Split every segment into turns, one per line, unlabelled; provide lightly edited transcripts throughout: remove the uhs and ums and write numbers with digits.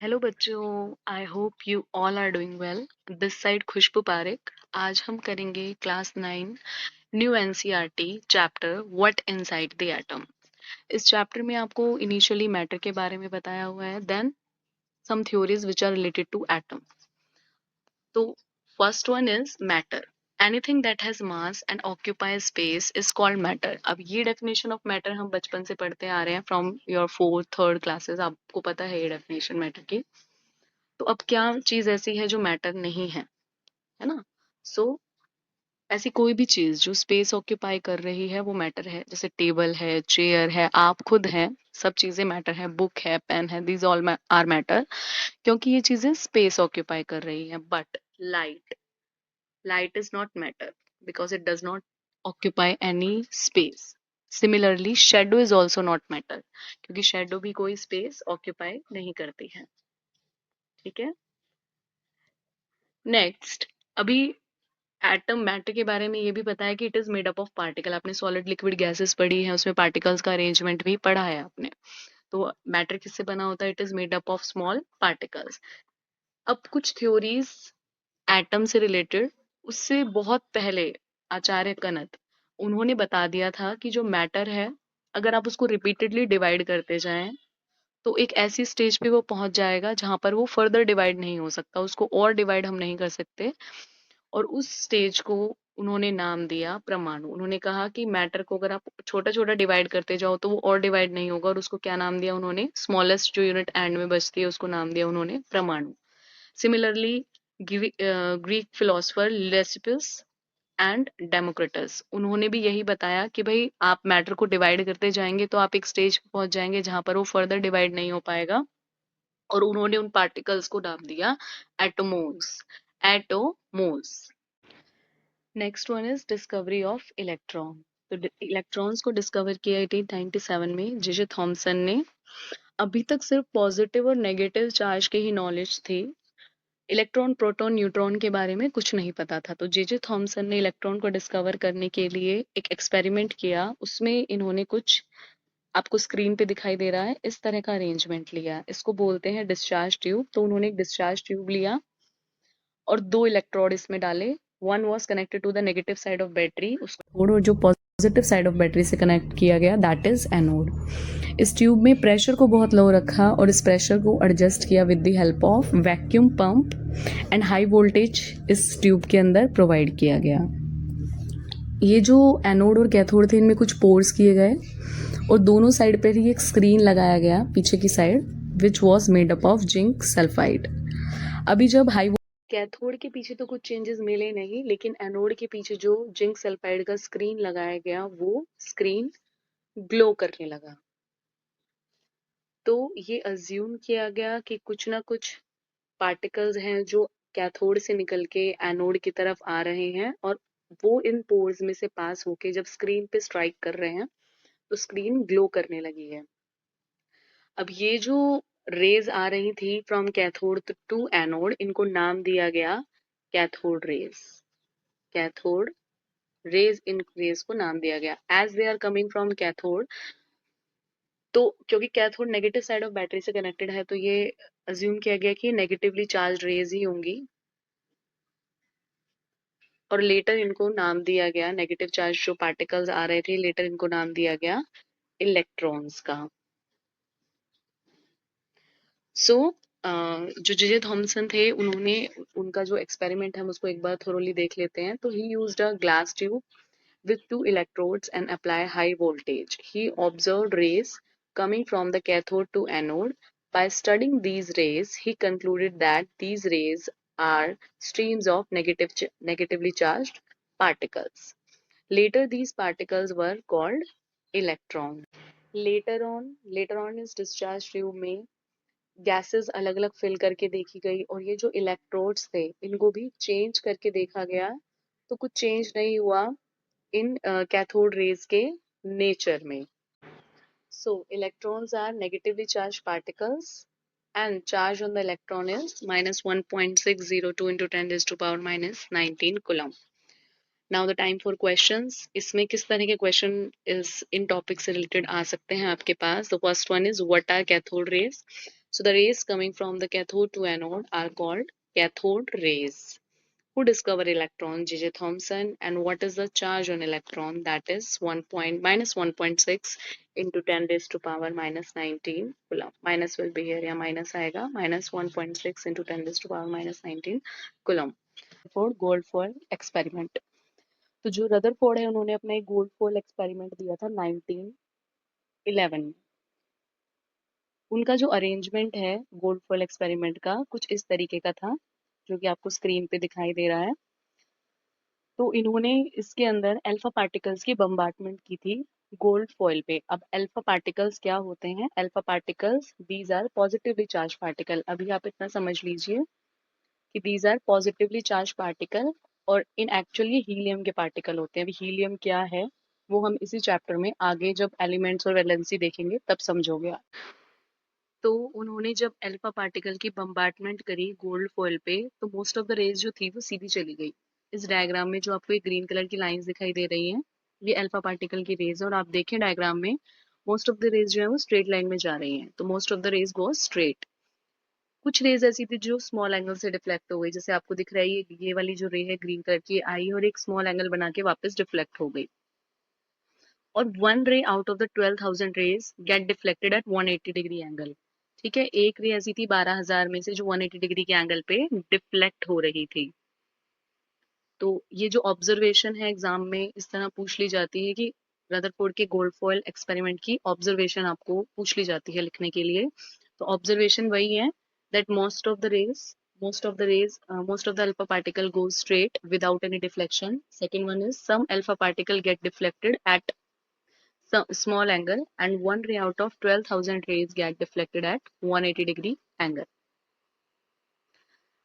Hello बच्चों, I hope you all are doing well. This side Khushboo Pareek. आज हम करेंगे class 9 new NCERT chapter what inside the atom. इस chapter में आपको इनिशियली मैटर के बारे में बताया हुआ है, then some theories which are related to atom. तो first one is matter. Anything that has mass and occupy space is called matter. अब ये डेफिनेशन ऑफ मैटर हम बचपन से पढ़ते आ रहे हैं from your fourth third classes, आपको पता है ये डेफिनेशन मैटर की। तो अब क्या चीज ऐसी है जो मैटर नहीं है ना? सो ऐसी कोई भी चीज जो स्पेस ऑक्यूपाई कर रही है वो मैटर है। जैसे टेबल है, चेयर है, आप खुद हैं, सब चीजें मैटर है। बुक है, पेन है, दीज ऑल आर मैटर, क्योंकि ये चीजें स्पेस ऑक्यूपाई कर रही है। But light light is not matter because it does not occupy any space. Similarly shadow is also not matter, क्योंकि शेडो भी कोई स्पेस ऑक्यूपाई नहीं करती है। ठीक है, नेक्स्ट। अभी एटम मैटर के बारे में ये भी पता है कि it is made up of particle. आपने सॉलिड लिक्विड गैसेस पढ़ी है, उसमें पार्टिकल्स का अरेंजमेंट भी पढ़ा है आपने। तो मैटर किससे बना होता है? It is made up of small particles. अब कुछ थ्योरीज एटम से रिलेटेड, उससे बहुत पहले आचार्य कनत, उन्होंने बता दिया था कि जो मैटर है, अगर आप उसको रिपीटेडली डिवाइड करते जाएं तो एक ऐसी स्टेज पे वो पहुंच जाएगा जहां पर वो फर्दर डिवाइड नहीं हो सकता, उसको और डिवाइड हम नहीं कर सकते। और उस स्टेज को उन्होंने नाम दिया परमाणु। उन्होंने कहा कि मैटर को अगर आप छोटा छोटा डिवाइड करते जाओ तो वो और डिवाइड नहीं होगा, और उसको क्या नाम दिया उन्होंने? स्मॉलेस्ट जो यूनिट एंड में बचती है उसको नाम दिया उन्होंने परमाणु। Similarly Greek philosopher Leucippus and Democritus, उन्होंने भी यही बताया कि भाई आप मैटर को डिवाइड करते जाएंगे तो आप एक स्टेज पे पहुंच जाएंगे जहां पर वो फर्दर डिवाइड नहीं हो पाएगा, और उन्होंने उन पार्टिकल्स को नाम दिया atomos. Atomos. Next one is discovery of electron. तो इलेक्ट्रॉन्स को डिस्कवर किया 1897 में जे जे थॉमसन ने। अभी तक सिर्फ पॉजिटिव और नेगेटिव चार्ज की ही नॉलेज थी, इलेक्ट्रॉन प्रोटॉन न्यूट्रॉन के बारे में कुछ नहीं पता था। तो जे जे थॉमसन ने इलेक्ट्रॉन को डिस्कवर करने के लिए एक एक्सपेरिमेंट किया। उसमें इन्होंने कुछ, आपको स्क्रीन पे दिखाई दे रहा है, इस तरह का अरेंजमेंट लिया। इसको बोलते हैं डिस्चार्ज ट्यूब। तो उन्होंने एक डिस्चार्ज ट्यूब लिया और दो इलेक्ट्रोड इसमें डाले। One was connected to the negative side of battery, उसको और जो पॉजिटिव साइड ऑफ बैटरी से कनेक्ट किया गया, दैट इज एनोड। इस ट्यूब में प्रेशर को बहुत लो रखा और इस प्रेशर को एडजस्ट किया with the help of vacuum pump, and high voltage इस ट्यूब के अंदर प्रोवाइड किया गया। ये जो एनोड और कैथोड थे, इनमें कुछ पोर्स किए गए और दोनों साइड पर ही एक स्क्रीन लगाया गया पीछे की side, which was made up of zinc sulphide. अभी जब हाई कैथोड के पीछे तो कुछ चेंजेस मिले नहीं, लेकिन एनोड के पीछे जो जिंक सल्फाइड का स्क्रीन लगाया गया वो स्क्रीन ग्लो करने लगा। तो ये अज्यूम किया गया कि कुछ ना कुछ पार्टिकल्स हैं जो कैथोड से निकल के एनोड की तरफ आ रहे हैं, और वो इन पोर्स में से पास होके जब स्क्रीन पे स्ट्राइक कर रहे हैं तो स्क्रीन ग्लो करने लगी है। अब ये जो रेज आ रही थी फ्रॉम कैथोड टू एनोड, इनको नाम दिया गया कैथोड रेज। कैथोड रेज, इन रेज को नाम दिया गया as they are coming from cathode. तो क्योंकि cathode negative side of battery से कनेक्टेड है, तो ये अज्यूम किया गया कि नेगेटिवली चार्ज रेज ही होंगी, और लेटर इनको नाम दिया गया, नेगेटिव चार्ज जो पार्टिकल्स आ रहे थे, लेटर इनको नाम दिया गया इलेक्ट्रॉन्स का। सो जो जे जे थॉमसन थे, उन्होंने, उनका जो एक्सपेरिमेंट है हम उसको एक बार थोरोली देख लेते हैं। तो ही used a glass tube with two electrodes and apply high voltage. He observed rays coming from the cathode to anode. By studying these rays, he concluded that these rays are streams of negatively charged particles. Later, these particles were called electrons. Later on इस discharge tube में gases अलग अलग fill करके देखी गई, और ये जो इलेक्ट्रोड्स थे इनको भी चेंज करके देखा गया। तो कुछ चेंज नहीं हुआ इन कैथोड रेज के नेचर में। So electrons are negatively charged particles and charge on the electron is minus 1.602 into 10 raised to power minus 19 coulomb. Now the time for questions. इसमें किस तरह के क्वेश्चन इस इन टॉपिक से रिलेटेड आ सकते हैं आपके पास? The first one is what are cathode rays? So the rays coming from the cathode to anode are called cathode rays. Who discovered electron? J.J. Thomson. And what is the charge on electron? That is minus 1.6 into 10 raised to power minus 19 coulomb. Minus will be here, या minus आएगा, minus 1.6 into 10 raised to power minus 19 coulomb. Goldfoil experiment. तो जो Rutherford है उन्होंने अपना एक गोल्डफॉल experiment दिया था 1911 में। उनका जो अरेंजमेंट है गोल्डफॉल एक्सपेरिमेंट का कुछ इस तरीके का था, जो कि आपको स्क्रीन पे दिखाई दे रहा है। तो इन्होंने इसके अंदर अल्फा पार्टिकल्स की बम्बार्टमेंट की थी गोल्ड फॉइल पे। अब अल्फा पार्टिकल्स क्या होते हैं? Alpha particles these are positively charge particle. अभी आप इतना समझ लीजिए कि these are positively charge particle, और इन एक्चुअली हीलियम के पार्टिकल होते हैं। अभी हीलियम क्या है वो हम इसी चैप्टर में आगे जब एलिमेंट्स और वैलेंसी देखेंगे तब समझोगे। तो उन्होंने जब अल्फा पार्टिकल की बम्बार्टमेंट करी गोल्ड फॉइल पे, तो मोस्ट ऑफ द रेज जो थी वो सीधी चली गई। इस डायग्राम में जो आपको एक ग्रीन कलर की लाइंस दिखाई दे रही हैं, ये अल्फा पार्टिकल की रेज है, और आप देखें डायग्राम में मोस्ट ऑफ द रेज जो है वो स्ट्रेट लाइन में जा रही हैं। तो most of the rays go straight. कुछ रेज ऐसी थी जो स्मॉल एंगल से डिफ्लेक्ट हो गई, जैसे आपको दिख रहा है ये वाली जो रे है ग्रीन कलर की आई और एक स्मॉल एंगल बना के वापस डिफ्लेक्ट हो गई। और one ray out of the 12,000 rays get deflected at 180 degree angle. ठीक है, एक रे ऐसी थी 12,000 में से जो 180 डिग्री के एंगल पे डिफ्लेक्ट हो रही थी। तो ये जो ऑब्जर्वेशन है एग्जाम में इस तरह पूछ ली जाती है कि रदरफोर्ड के गोल्डफॉइल एक्सपेरिमेंट की ऑब्जर्वेशन आपको पूछ ली जाती है लिखने के लिए। तो ऑब्जर्वेशन वही है that most of the alpha particle goes straight without any deflection. Second one is some alpha particle get deflected at some small angle, and one ray out of 12,000 rays get deflected at 180 degree angle.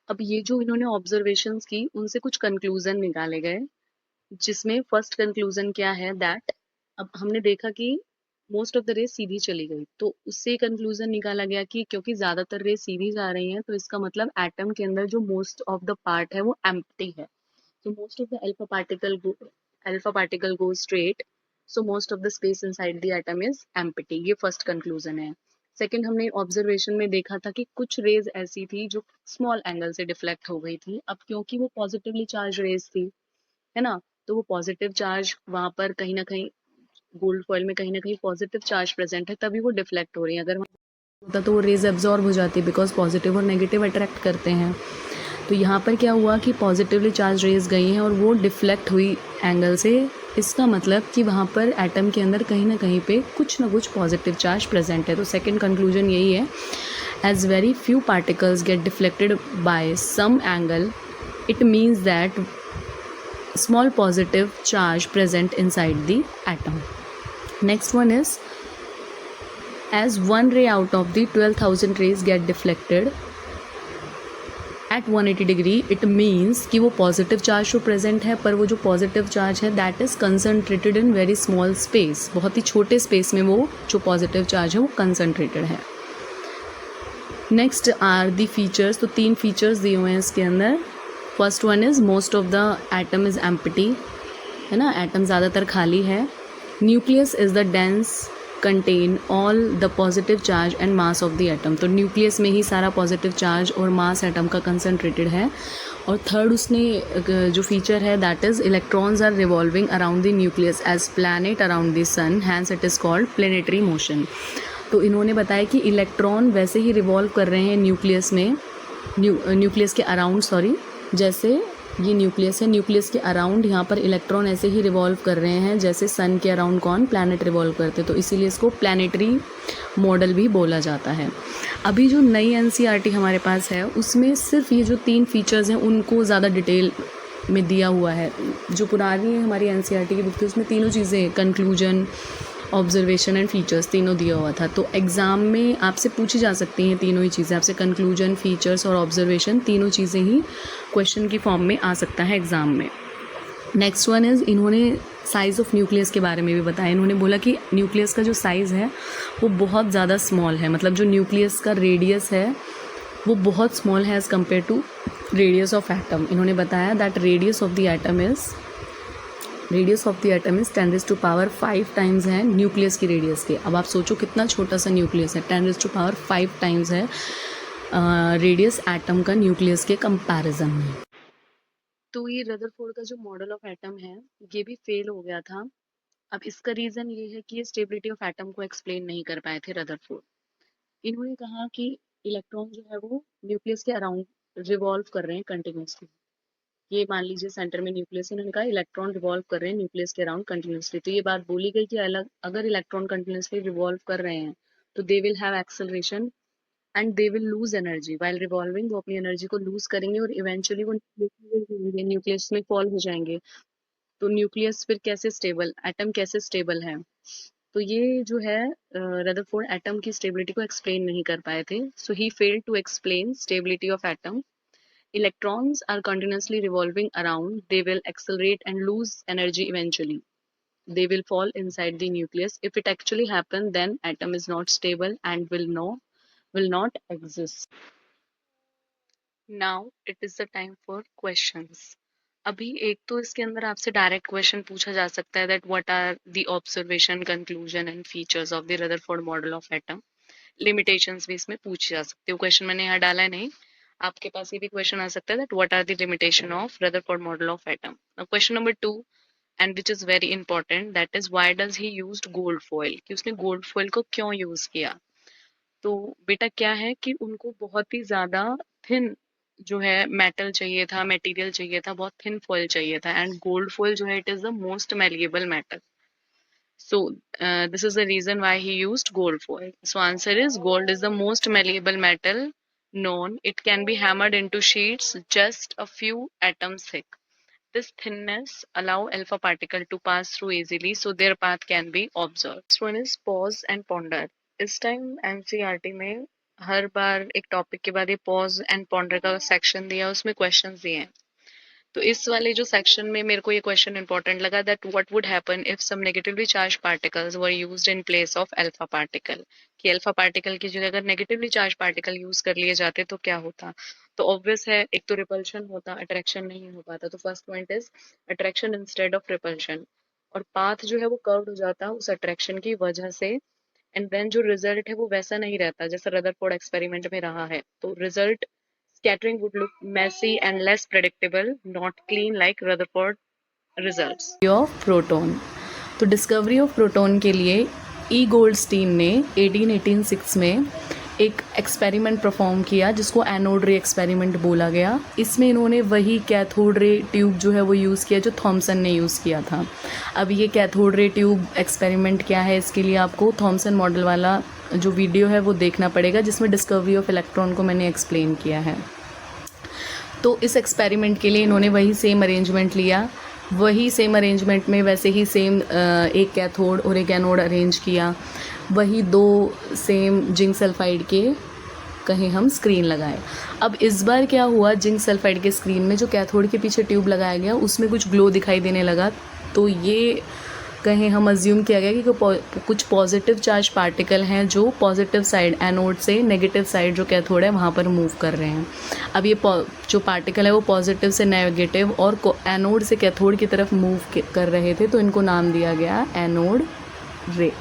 अब ये जो इन्होंने observations की उनसे कुछ conclusion निकाले गए, जिसमें फर्स्ट कंक्लूजन क्या है दैट अब हमने देखा कि मोस्ट ऑफ द रेस सीधी चली गई, तो उससे कंक्लूजन निकाला गया कि क्योंकि ज्यादातर रेस सीधी जा रही हैं तो इसका मतलब एटम के अंदर जो मोस्ट ऑफ द पार्ट है वो एम्प्टी है। तो most of the alpha particle go straight, so most of the space inside the atom is empty. ये फर्स्ट कंक्लूजन है। सेकंड, हमने ऑब्जर्वेशन में देखा था कि कुछ रेज ऐसी थी जो स्मॉल एंगल से डिफ्लेक्ट हो गई थी। अब क्योंकि वो पॉजिटिवली चार्ज रेज थी, है ना, तो वो पॉजिटिव चार्ज वहां पर कहीं ना कहीं गोल्ड फॉइल में कहीं ना कहीं पॉजिटिव चार्ज प्रेजेंट है, तभी वो डिफ्लेक्ट हो रही है। अगर होता तो वो रेज एब्जॉर्ब हो जाती है, बिकॉज पॉजिटिव और नेगेटिव अट्रैक्ट करते हैं। तो यहाँ पर क्या हुआ कि पॉजिटिवली चार्ज रेज गई हैं और वो डिफ्लेक्ट हुई एंगल से। इसका मतलब कि वहाँ पर एटम के अंदर कहीं ना कहीं पे कुछ ना कुछ पॉजिटिव चार्ज प्रेजेंट है। तो सेकंड कंक्लूजन यही है, as very few particles get deflected by some angle, it means that small positive charge present inside the atom. Next one is, as one ray out of the 12,000 rays get deflected at 180 degree, it means कि वो positive charge तो present है, पर वो जो positive charge है that is concentrated in very small space. बहुत ही छोटे स्पेस में वो जो पॉजिटिव चार्ज है वो कंसनट्रेटेड है। Next are the features. तो 3 फीचर्स दिए हुए हैं इसके अंदर। First one is most of the atom is empty, है ना, एटम ज़्यादातर खाली है। Nucleus is the dense contain all the positive charge and mass of the atom. तो न्यूक्लियस में ही सारा पॉजिटिव चार्ज और मास एटम का कंसनट्रेटेड है। और थर्ड उसने जो फीचर है that is electrons are revolving around the nucleus as planet around the sun, hence it is called planetary motion. तो इन्होंने बताया कि इलेक्ट्रॉन वैसे ही रिवॉल्व कर रहे हैं न्यूक्लियस में, न्यूक्लियस के अराउंड, जैसे ये न्यूक्लियस है, न्यूक्लियस के अराउंड यहाँ पर इलेक्ट्रॉन ऐसे ही रिवॉल्व कर रहे हैं जैसे सन के अराउंड कौन, प्लैनेट रिवॉल्व करते। तो इसीलिए इसको प्लैनेटरी मॉडल भी बोला जाता है। अभी जो नई एनसीईआरटी हमारे पास है उसमें सिर्फ ये जो 3 फीचर्स हैं उनको ज़्यादा डिटेल में दिया हुआ है। जो पुरानी है हमारी एनसीईआरटी की बुक थी उसमें तीनों चीज़ें, कंक्लूजन, ऑब्जर्वेशन एंड फीचर्स, तीनों दिया हुआ था। तो एग्ज़ाम में आपसे पूछी जा सकती हैं तीनों ही चीज़ें, आपसे कंक्लूजन, फीचर्स और ऑब्जर्वेशन तीनों चीज़ें ही क्वेश्चन की फॉर्म में आ सकता है एग्ज़ाम में। नेक्स्ट वन इज़, इन्होंने साइज़ ऑफ न्यूक्लियस के बारे में भी बताया। इन्होंने बोला कि न्यूक्लियस का जो साइज़ है वो बहुत ज़्यादा स्मॉल है, मतलब जो न्यूक्लियस का रेडियस है वो बहुत स्मॉल है as compare to radius of atom. इन्होंने बताया that radius of the atom is
radius of the atom is 10⁵ times है न्यूक्लियस की रेडियस के। अब आप सोचो कितना छोटा सा न्यूक्लियस है, 10⁵ टाइम्स है रेडियस एटम का न्यूक्लियस के कंपैरिजन में।
तो ये रदरफोर्ड का जो मॉडल ऑफ एटम है ये भी फेल हो गया था। अब इसका रीजन ये है कि ये स्टेबिलिटी ऑफ एटम को एक्सप्लेन नहीं कर पाए थे रदरफोर्ड। इन्होंने कहा कि इलेक्ट्रॉन जो है वो न्यूक्लियस के अराउंड रिवॉल्व कर रहे हैं कंटिन्यूसली। ये मान लीजिए सेंटर में न्यूक्लियस है, इन्होंने कहा इलेक्ट्रॉन रिवॉल्व कर रहे हैं न्यूक्लियस के अराउंड कंटिन्यूसली। तो ये बात बोली गई कि अगर इलेक्ट्रॉन कंटिन्यूसली रिवॉल्व कर रहे हैं तो they will have acceleration and they will lose energy while revolving. वो अपनी एनर्जी को लूज करेंगे और इवेंचुअली वो न्यूक्लियस में फॉल हो जाएंगे। तो न्यूक्लियस फिर कैसे स्टेबल, एटम कैसे स्टेबल है? तो ये जो है रदरफोर्ड एटम की स्टेबिलिटी को एक्सप्लेन नहीं कर पाए थे। So he failed to explain stability of atom. Electrons are continuously revolving around. They will accelerate and lose energy eventually. They will fall inside the nucleus. If it actually happens, then atom is not stable and will not exist. Now it is the time for questions. अभी एक तो इसके अंदर आपसे direct question पूछा जा सकता है that what are the observation, conclusion and features of the Rutherford model of atom. Limitations भी इसमें पूछी जा सकती है। क्वेश्चन मैंने यहाँ डाला है नहीं, आपके पास ये भी क्वेश्चन आ सकता है that what are the limitation of Rutherford model of atom. Question number 2 and which is very important, that is why does he used gold foil, कि उसने गोल्ड फॉइल को क्यों यूज किया। तो बेटा क्या है कि उनको बहुत ही ज्यादा थिन जो है मेटल चाहिए था, मटेरियल चाहिए था, बहुत थिन फॉइल चाहिए था। एंड गोल्ड फॉइल जो है it is the most malleable metal. So this is the reason why he used gold foil. So answer is gold is the most malleable metal known. It can be hammered into sheets just a few atoms thick. This thinness allow alpha particle to pass through easily, so their path can be observed. Next one is pause and ponder. इस time NCERT में हर बार एक topic के बाद ये pause and ponder का section दिया, उसमें questions दिए हैं। तो इस वाले जो सेक्शन में मेरे को ये क्वेश्चन इंपॉर्टेंट लगा that what would happen if some negatively charge particles were used in place of alpha particle, कि अल्फा पार्टिकल की जगह अगर नेगेटिवली चार्ज पार्टिकल यूज कर लिए जाते तो क्या होता। तो ऑब्वियस है एक तो रिपल्शन होता, अट्रैक्शन नहीं हो पाता। तो first point is attraction instead of repulsion, और पाथ जो है वो कर्व्ड हो जाता उस अट्रैक्शन की वजह से। एंड देन जो रिजल्ट है वो वैसा नहीं रहता जैसा रदरफोर्ड एक्सपेरिमेंट में रहा है। तो result scattering would look messy and less predictable, not clean like Rutherford results.
Of proton. तो डिस्कवरी ऑफ प्रोटॉन के लिए ई गोल्डस्टीन ने 1886 में एक एक्सपेरिमेंट परफॉर्म किया जिसको एनोड रे एक्सपेरिमेंट बोला गया। इसमें इन्होंने वही कैथोड रे ट्यूब जो है वो यूज़ किया जो थॉमसन ने यूज़ किया था। अब ये कैथोड रे ट्यूब एक्सपेरिमेंट क्या है, इसके लिए आपको थॉमसन मॉडल वाला जो वीडियो है वो देखना पड़ेगा जिसमें डिस्कवरी ऑफ इलेक्ट्रॉन को मैंने एक्सप्लेन किया है। तो इस एक्सपेरिमेंट के लिए इन्होंने वही सेम अरेंजमेंट लिया, वही सेम अरेंजमेंट में वैसे ही सेम एक कैथोड और एक एनोड अरेंज किया, वही दो सेम जिंक सल्फाइड के कहीं हम स्क्रीन लगाए। अब इस बार क्या हुआ, जिंक सल्फाइड के स्क्रीन में जो कैथोड के पीछे ट्यूब लगाया गया उसमें कुछ ग्लो दिखाई देने लगा। तो ये कहीं हम अज्यूम किया गया कि कुछ पॉजिटिव चार्ज पार्टिकल हैं जो पॉजिटिव साइड एनोड से नेगेटिव साइड जो कैथोड है वहाँ पर मूव कर रहे हैं। अब ये जो पार्टिकल है वो पॉजिटिव से नेगेटिव और एनोड से कैथोड की तरफ मूव कर रहे थे, तो इनको नाम दिया गया एनोड रे।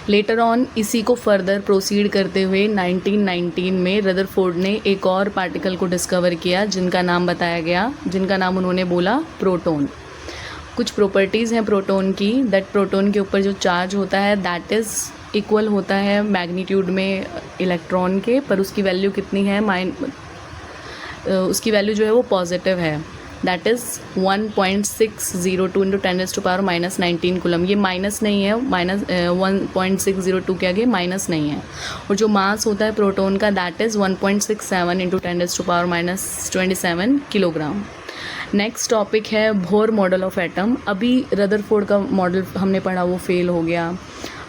लेटर ऑन इसी को फर्दर प्रोसीड करते हुए 1919 में रदरफोर्ड ने एक और पार्टिकल को डिस्कवर किया जिनका नाम बताया गया, जिनका नाम उन्होंने बोला प्रोटॉन। कुछ प्रॉपर्टीज़ हैं प्रोटॉन की, दैट प्रोटॉन के ऊपर जो चार्ज होता है दैट इज़ इक्वल होता है मैग्नीट्यूड में इलेक्ट्रॉन के, पर उसकी वैल्यू कितनी है, उसकी वैल्यू जो है वो पॉजिटिव है, दैट इज़ 1.602 इंटू 10⁻⁻19 कूलम। ये माइनस नहीं है, माइनस 1.602 के आगे माइनस नहीं है। और जो मास होता है प्रोटॉन का that is 1.67 into 10⁻⁻27 kilogram. Next topic है बोर मॉडल ऑफ एटम। अभी रदरफोर्ड का मॉडल हमने पढ़ा वो फेल हो गया,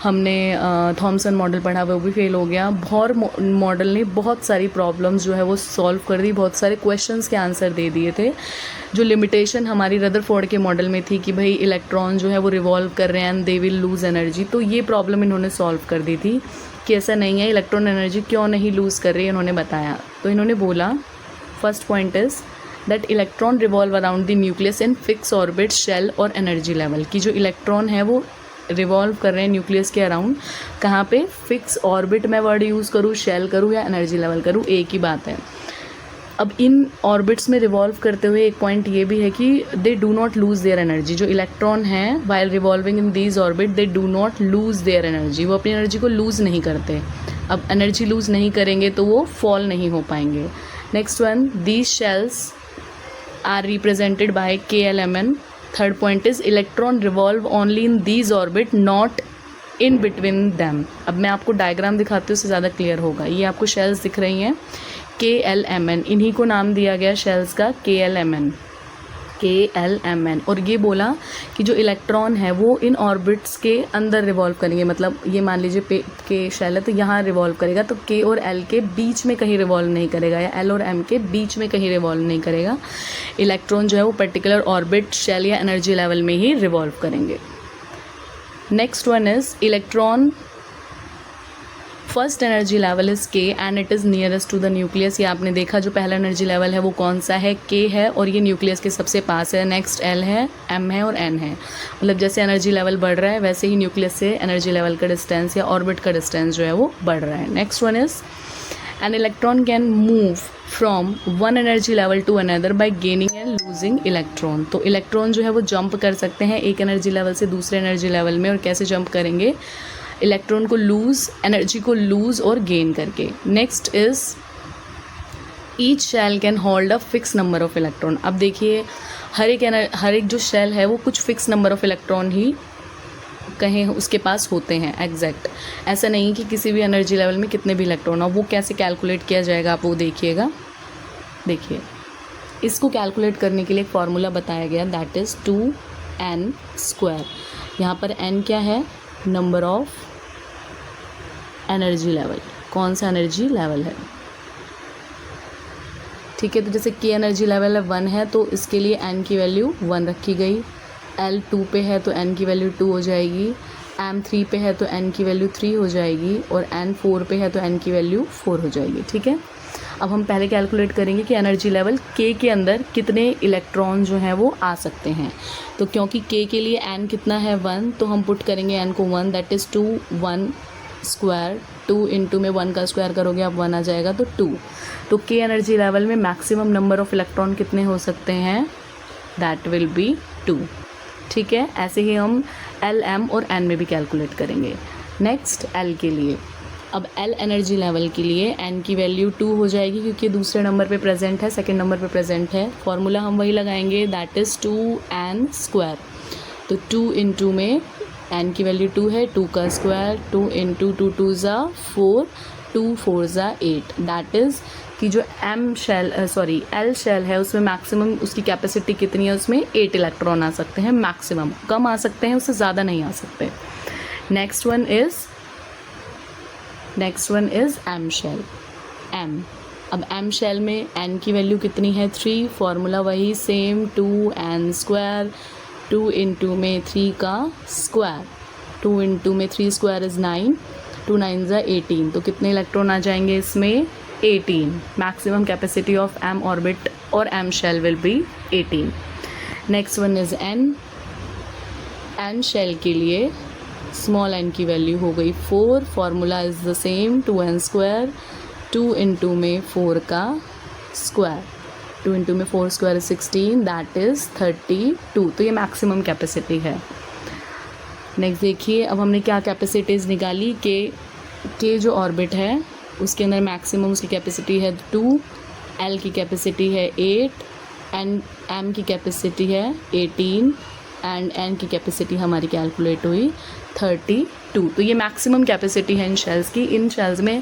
हमने थॉमसन मॉडल पढ़ा वो भी फेल हो गया। बोर मॉडल ने बहुत सारी प्रॉब्लम्स जो है वो सॉल्व कर दी, बहुत सारे क्वेश्चंस के आंसर दे दिए थे। जो लिमिटेशन हमारी रदरफोर्ड के मॉडल में थी कि भाई इलेक्ट्रॉन जो है वो रिवॉल्व कर रहे हैं and they will lose energy, तो ये प्रॉब्लम इन्होंने सॉल्व कर दी थी कि ऐसा नहीं है, इलेक्ट्रॉन एनर्जी क्यों नहीं लूज़ कर रही है, इन्होंने बताया। तो इन्होंने बोला first point is that electron revolve around the nucleus in fix orbit, shell और एनर्जी लेवल, कि जो इलेक्ट्रॉन है वो रिवॉल्व कर रहे हैं न्यूक्लियस के अराउंड, कहाँ पे, फिक्स ऑर्बिट में वर्ड यूज़ करूँ, शेल करूँ या एनर्जी लेवल करूँ, एक ही बात है। अब इन ऑर्बिट्स में रिवॉल्व करते हुए एक पॉइंट ये भी है कि they do not lose their energy, जो इलेक्ट्रॉन हैं while revolving in these orbit they do not lose their energy, वो अपनी एनर्जी को लूज़ नहीं करते। अब एनर्जी लूज़ नहीं करेंगे तो वो फॉल नहीं हो पाएंगे। Next one, these shells are represented by KLMN। Third point is electron revolve only in these orbit not in between them. अब मैं आपको डायग्राम दिखाती हूँ, उससे ज़्यादा क्लियर होगा। ये आपको शेल्स दिख रही हैं KLMN, इन्हीं को नाम दिया गया शेल्स का KLMN। और ये बोला कि जो इलेक्ट्रॉन है वो इन ऑर्बिट्स के अंदर रिवॉल्व करेंगे, मतलब ये मान लीजिए के शेल है तो यहाँ रिवॉल्व करेगा, तो K और L के बीच में कहीं रिवॉल्व नहीं करेगा, या L और M के बीच में कहीं रिवॉल्व नहीं करेगा। इलेक्ट्रॉन जो है वो पर्टिकुलर ऑर्बिट, शेल या एनर्जी लेवल में ही रिवॉल्व करेंगे। Next one is electron first energy level is K and it is nearest to the nucleus. ये आपने देखा जो पहला एनर्जी लेवल है वो कौन सा है, K है, और ये न्यूक्लियस के सबसे पास है। नेक्स्ट L है, M है और N है। मतलब जैसे एनर्जी लेवल बढ़ रहा है वैसे ही न्यूक्लियस से एनर्जी लेवल का डिस्टेंस या ऑर्बिट का डिस्टेंस जो है वो बढ़ रहा है। Next one is an electron can move from one energy level to another by gaining and losing electron. तो इलेक्ट्रॉन जो है वो जंप कर सकते हैं एक एनर्जी लेवल से दूसरे एनर्जी लेवल में, और कैसे जंप करेंगे, इलेक्ट्रॉन को लूज़, एनर्जी को लूज़ और गेन करके। Next is each shell can hold a fix number of electron. अब देखिए हर एक जो शेल है वो कुछ फिक्स नंबर ऑफ इलेक्ट्रॉन ही कहें उसके पास होते हैं एग्जैक्ट। ऐसा नहीं कि किसी भी एनर्जी लेवल में कितने भी इलेक्ट्रॉन हो। वो कैसे कैलकुलेट किया जाएगा आप वो देखिएगा। देखिए इसको कैलकुलेट करने के लिए एक फार्मूला बताया गया, दैट इज़ 2n²। यहाँ पर n क्या है, नंबर ऑफ एनर्जी लेवल, कौन सा एनर्जी लेवल है, ठीक है। तो जैसे K एनर्जी लेवल है 1 है तो इसके लिए n की वैल्यू 1 रखी गई, L 2 पे है तो n की वैल्यू 2 हो जाएगी, M 3 पे है तो n की वैल्यू 3 हो जाएगी, और N 4 पे है तो n की वैल्यू 4 हो जाएगी, ठीक है। अब हम पहले कैलकुलेट करेंगे कि एनर्जी लेवल K के अंदर कितने इलेक्ट्रॉन जो हैं वो आ सकते हैं। तो क्योंकि K के लिए n कितना है 1, तो हम पुट करेंगे n को 1, दैट इज़ 2 1² 2 इंटू में 1 का स्क्वायर करोगे आप 1 आ जाएगा तो 2। तो K एनर्जी लेवल में मैक्सिमम नंबर ऑफ इलेक्ट्रॉन कितने हो सकते हैं, दैट विल बी 2, ठीक है। ऐसे ही हम L, M और N में भी कैलकुलेट करेंगे। नेक्स्ट L के लिए, अब L एनर्जी लेवल के लिए N की वैल्यू 2 हो जाएगी क्योंकि दूसरे नंबर पे प्रेजेंट है, सेकंड नंबर पे प्रेजेंट है। फार्मूला हम वही लगाएंगे, दैट इज़ 2n²। तो 2 इंटू में n की वैल्यू 2 है, 2 का स्क्वायर, 2 इंटू 2 2 ज़ा 4, 2 4 ज़ा 8। दैट इज़ कि जो L शेल है उसमें मैक्सिमम उसकी कैपेसिटी कितनी है, उसमें 8 इलेक्ट्रॉन आ सकते हैं मैक्सिमम, कम आ सकते हैं उससे ज़्यादा नहीं आ सकते। Next one is M shell. अब M शेल में n की वैल्यू कितनी है 3, फार्मूला वही सेम 2n², 2 इंटू में 3 का स्क्वायर, 2 इंटू में 3 स्क्वायर इज़ 9, 2 9 ज़ा 18। तो कितने इलेक्ट्रॉन आ जाएंगे इसमें, 18। Maximum capacity of M orbit और M shell will be 18। Next one is N shell के लिए स्मॉल n की वैल्यू हो गई 4, formula is the same 2n², 2 into में 4 का स्क्वायर, 2 इंटू में 4 स्क्वायर 16, दैट इज़ 32। तो ये मैक्सिमम कैपेसिटी है। नेक्स्ट देखिए अब हमने क्या कैपेसिटीज़ निकाली, के जो ऑर्बिट है उसके अंदर मैक्सिमम उसकी कैपेसिटी है 2, L की कैपेसिटी है 8, M की कैपेसिटी है 18 एंड N की कैपेसिटी हमारी कैलकुलेट हुई 32। तो ये मैक्सिमम कैपेसिटी है इन शेल्स की। इन शेल्स में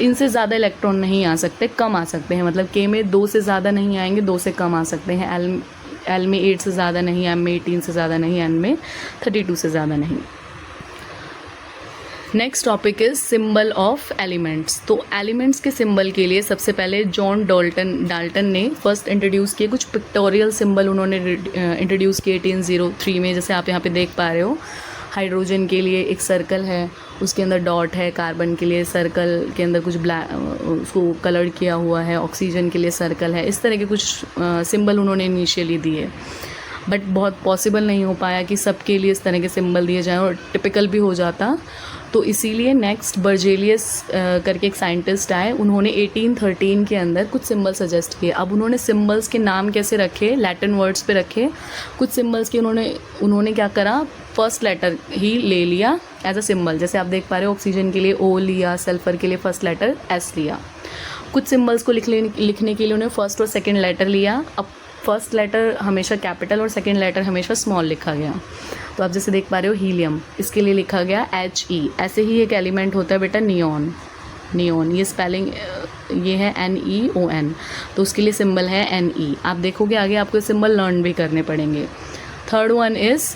इनसे ज़्यादा इलेक्ट्रॉन नहीं आ सकते, कम आ सकते हैं, मतलब K में 2 से ज़्यादा नहीं आएंगे, 2 से कम आ सकते हैं। L में 8 से ज़्यादा नहीं, M में 18 से ज़्यादा नहीं, N में 32 से ज़्यादा नहीं। Next topic is symbol of elements. तो एलिमेंट्स के सिंबल के लिए सबसे पहले जॉन डाल्टन ने फर्स्ट इंट्रोड्यूस किए, कुछ पिक्टोरियल सिंबल उन्होंने इंट्रोड्यूस किए 1803 में। जैसे आप यहाँ पे देख पा रहे हो, हाइड्रोजन के लिए एक सर्कल है, उसके अंदर डॉट है कार्बन के लिए, सर्कल के अंदर कुछ ब्लैक उसको कलर किया हुआ है, ऑक्सीजन के लिए सर्कल है, इस तरह के कुछ सिंबल उन्होंने इनिशियली दिए, बट बहुत पॉसिबल नहीं हो पाया कि सबके लिए इस तरह के सिंबल दिए जाएं और टिपिकल भी हो जाता। तो इसीलिए नेक्स्ट बर्जेलियस करके एक साइंटिस्ट आए, उन्होंने 1813 के अंदर कुछ सिंबल सजेस्ट किए। अब उन्होंने सिंबल्स के नाम कैसे रखे, लैटिन वर्ड्स पे रखे। कुछ सिंबल्स के उन्होंने क्या करा, फर्स्ट लेटर ही ले लिया एज अ सिंबल। जैसे आप देख पा रहे हो, ऑक्सीजन के लिए ओ लिया, सल्फर के लिए फर्स्ट लेटर एस लिया। कुछ सिंबल्स को लिखने के लिए उन्होंने फर्स्ट और सेकेंड लेटर लिया। अब फर्स्ट लेटर हमेशा कैपिटल और सेकेंड लेटर हमेशा स्मॉल लिखा गया। तो आप जैसे देख पा रहे हो, हीलियम, इसके लिए लिखा गया HE। ऐसे ही एक एलिमेंट होता है बेटा नियॉन, नियॉन, ये स्पेलिंग ये है NEON, तो उसके लिए सिंबल है NE। आप देखोगे आगे आपको सिंबल लर्न भी करने पड़ेंगे। थर्ड वन इज़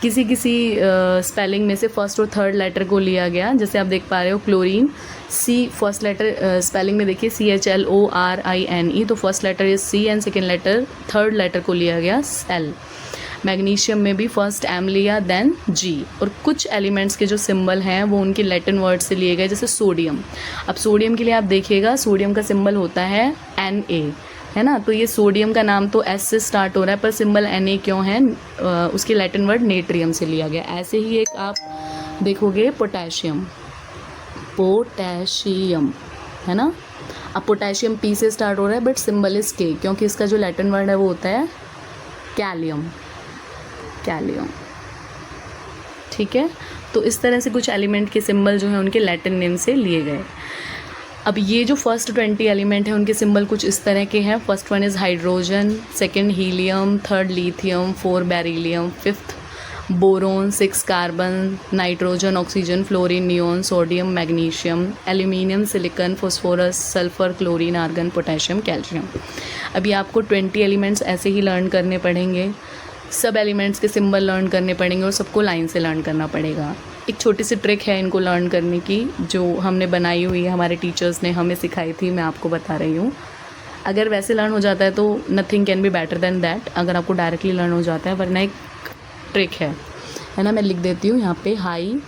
किसी स्पेलिंग में से फर्स्ट और थर्ड लेटर को लिया गया। जैसे आप देख पा रहे हो, chlorine, C first letter spelling में देखिए CHLORINE, तो first letter is C and second letter third letter को लिया गया L। मैग्नीशियम में भी फर्स्ट M लिया देन G। और कुछ एलिमेंट्स के जो सिंबल हैं वो उनके लैटिन वर्ड से लिए गए, जैसे सोडियम। अब सोडियम के लिए आप देखिएगा, सोडियम का सिंबल होता है Na, है ना। तो ये सोडियम का नाम तो S से स्टार्ट हो रहा है, पर सिंबल Na क्यों है, उसके लैटिन वर्ड नेट्रियम से लिया गया। ऐसे ही एक आप देखोगे पोटेशियम, पोटेशियम, है ना। अब पोटेशियम P से स्टार्ट हो रहा है, बट सिंबल इज K, क्योंकि इसका जो लैटिन वर्ड है वो होता है कैलियम, कैलियम, ठीक है। तो इस तरह से कुछ एलिमेंट के सिंबल जो है उनके लैटिन नेम से लिए गए। अब ये जो फर्स्ट 20 एलिमेंट है उनके सिंबल कुछ इस तरह के हैं। First one is hydrogen, second helium, third lithium, 4 beryllium, fifth boron, 6 carbon, nitrogen, oxygen, fluorine, neon, sodium, magnesium, aluminium, silicon, phosphorus, sulphur, chlorine, argon, potassium, calcium. अभी आपको 20 एलिमेंट्स ऐसे ही लर्न करने पड़ेंगे, सब एलिमेंट्स के सिंबल लर्न करने पड़ेंगे और सबको लाइन से लर्न करना पड़ेगा। एक छोटी सी ट्रिक है इनको लर्न करने की, जो हमने बनाई हुई है, हमारे टीचर्स ने हमें सिखाई थी, मैं आपको बता रही हूँ। अगर वैसे लर्न हो जाता है तो nothing can be better than that, अगर आपको डायरेक्टली लर्न हो जाता है, वरना एक ट्रिक है ना। मैं लिख देती हूँ यहाँ पे, हाई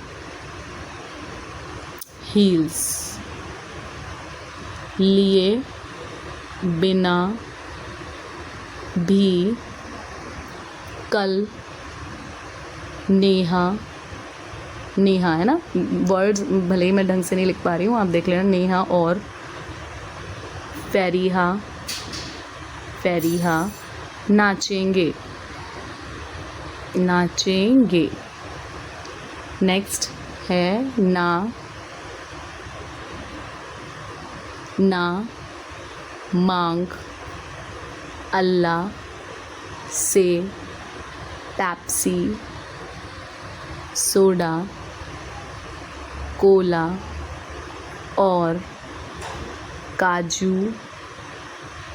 हील्स लिए बिना भी कल नेहा, नेहा है ना, वर्ड्स भले ही मैं ढंग से नहीं लिख पा रही हूँ, आप देख लेना, नेहा और फरीहा, फरीहा नाचेंगे, नाचेंगे। नेक्स्ट है ना मांग अल्लाह से पेप्सी, सोडा, कोला और काजू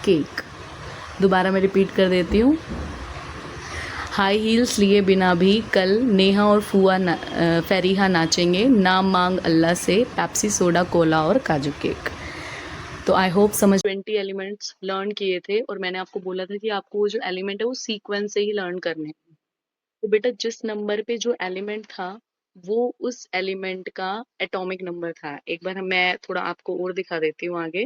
केक। दोबारा मैं रिपीट कर देती हूँ, हाई हील्स लिए बिना भी कल नेहा और फरीहा नाचेंगे, नाम मांग अल्लाह से पेप्सी, सोडा, कोला और काजू केक। तो आई होप समझ 20 एलिमेंट्स लर्न किए थे, और मैंने आपको बोला था कि आपको वो जो एलिमेंट है वो सीक्वेंस से ही लर्न करने हैं। तो बेटा जिस नंबर पे जो एलिमेंट था वो उस एलिमेंट का एटॉमिक नंबर था। एक बार मैं थोड़ा आपको और दिखा देती हूँ आगे।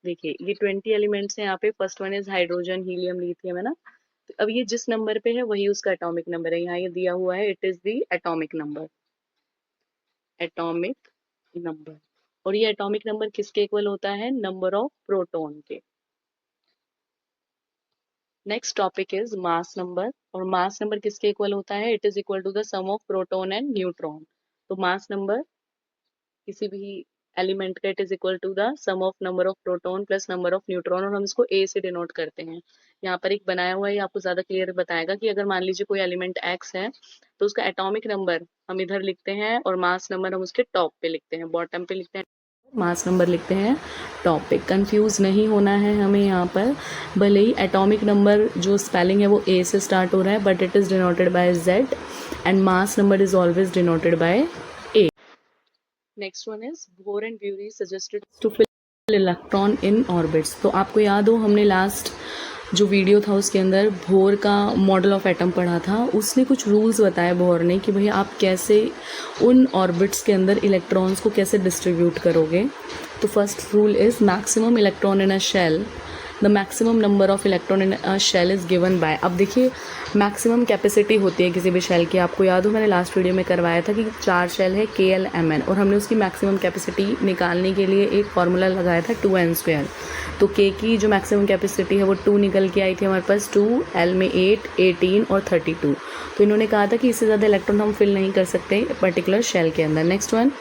देखिए ये 20 एलिमेंट्स हैं यहाँ पे। First one is hydrogen, helium, lithium, है ना। तो अब ये जिस नंबर पे है वही उसका एटॉमिक नंबर है। यहाँ ये दिया हुआ है, it is the atomic number, atomic number. और ये एटॉमिक नंबर किसके इक्वल होता है, नंबर ऑफ प्रोटॉन के। Next topic is mass number, और मास नंबर किसके इक्वल होता है, it is equal to the sum of proton and neutron. तो मास नंबर किसी भी एलिमेंट का it is equal to the sum of number of proton plus number of neutron, और हम इसको ए से डिनोट करते हैं। यहाँ पर एक बनाया हुआ है, ये आपको ज्यादा क्लियर बताएगा कि अगर मान लीजिए कोई एलिमेंट एक्स है तो उसका एटॉमिक नंबर हम इधर लिखते हैं और मास नंबर हम उसके टॉप पे लिखते हैं, बॉटम पे लिखते हैं, मास नंबर लिखते हैं टॉप पे। कंफ्यूज नहीं होना है हमें यहाँ पर। भले ही एटॉमिक नंबर जो स्पेलिंग है वो ए से स्टार्ट हो रहा है, but it is denoted by Z, and mass number is always denoted by A. Next one is Bohr and Bury suggested to fill electron in orbits. तो आपको याद हो हमने लास्ट जो वीडियो था उसके अंदर बोहर का मॉडल ऑफ एटम पढ़ा था, उसने कुछ रूल्स बताए बोहर ने कि भाई आप कैसे उन ऑर्बिट्स के अंदर इलेक्ट्रॉन्स को कैसे डिस्ट्रीब्यूट करोगे। तो first rule is maximum electron in a shell, the maximum number of electron in a shell is given by. अब देखिए मैक्सिमम कैपेसिटी होती है किसी भी शेल की, आपको याद हो मैंने लास्ट वीडियो में करवाया था कि 4 शेल है KLMN, और हमने उसकी मैक्सिमम कैपेसिटी निकालने के लिए एक फार्मूला लगाया था 2n²। तो K की जो मैक्सिमम कैपेसिटी है वो 2 निकल के आई थी हमारे पास, 2, L में 8, 18 और 32। तो इन्होंने कहा था कि इससे ज़्यादा इलेक्ट्रॉन हम फिल नहीं कर सकते पर्टिकुलर शेल के अंदर। Next one,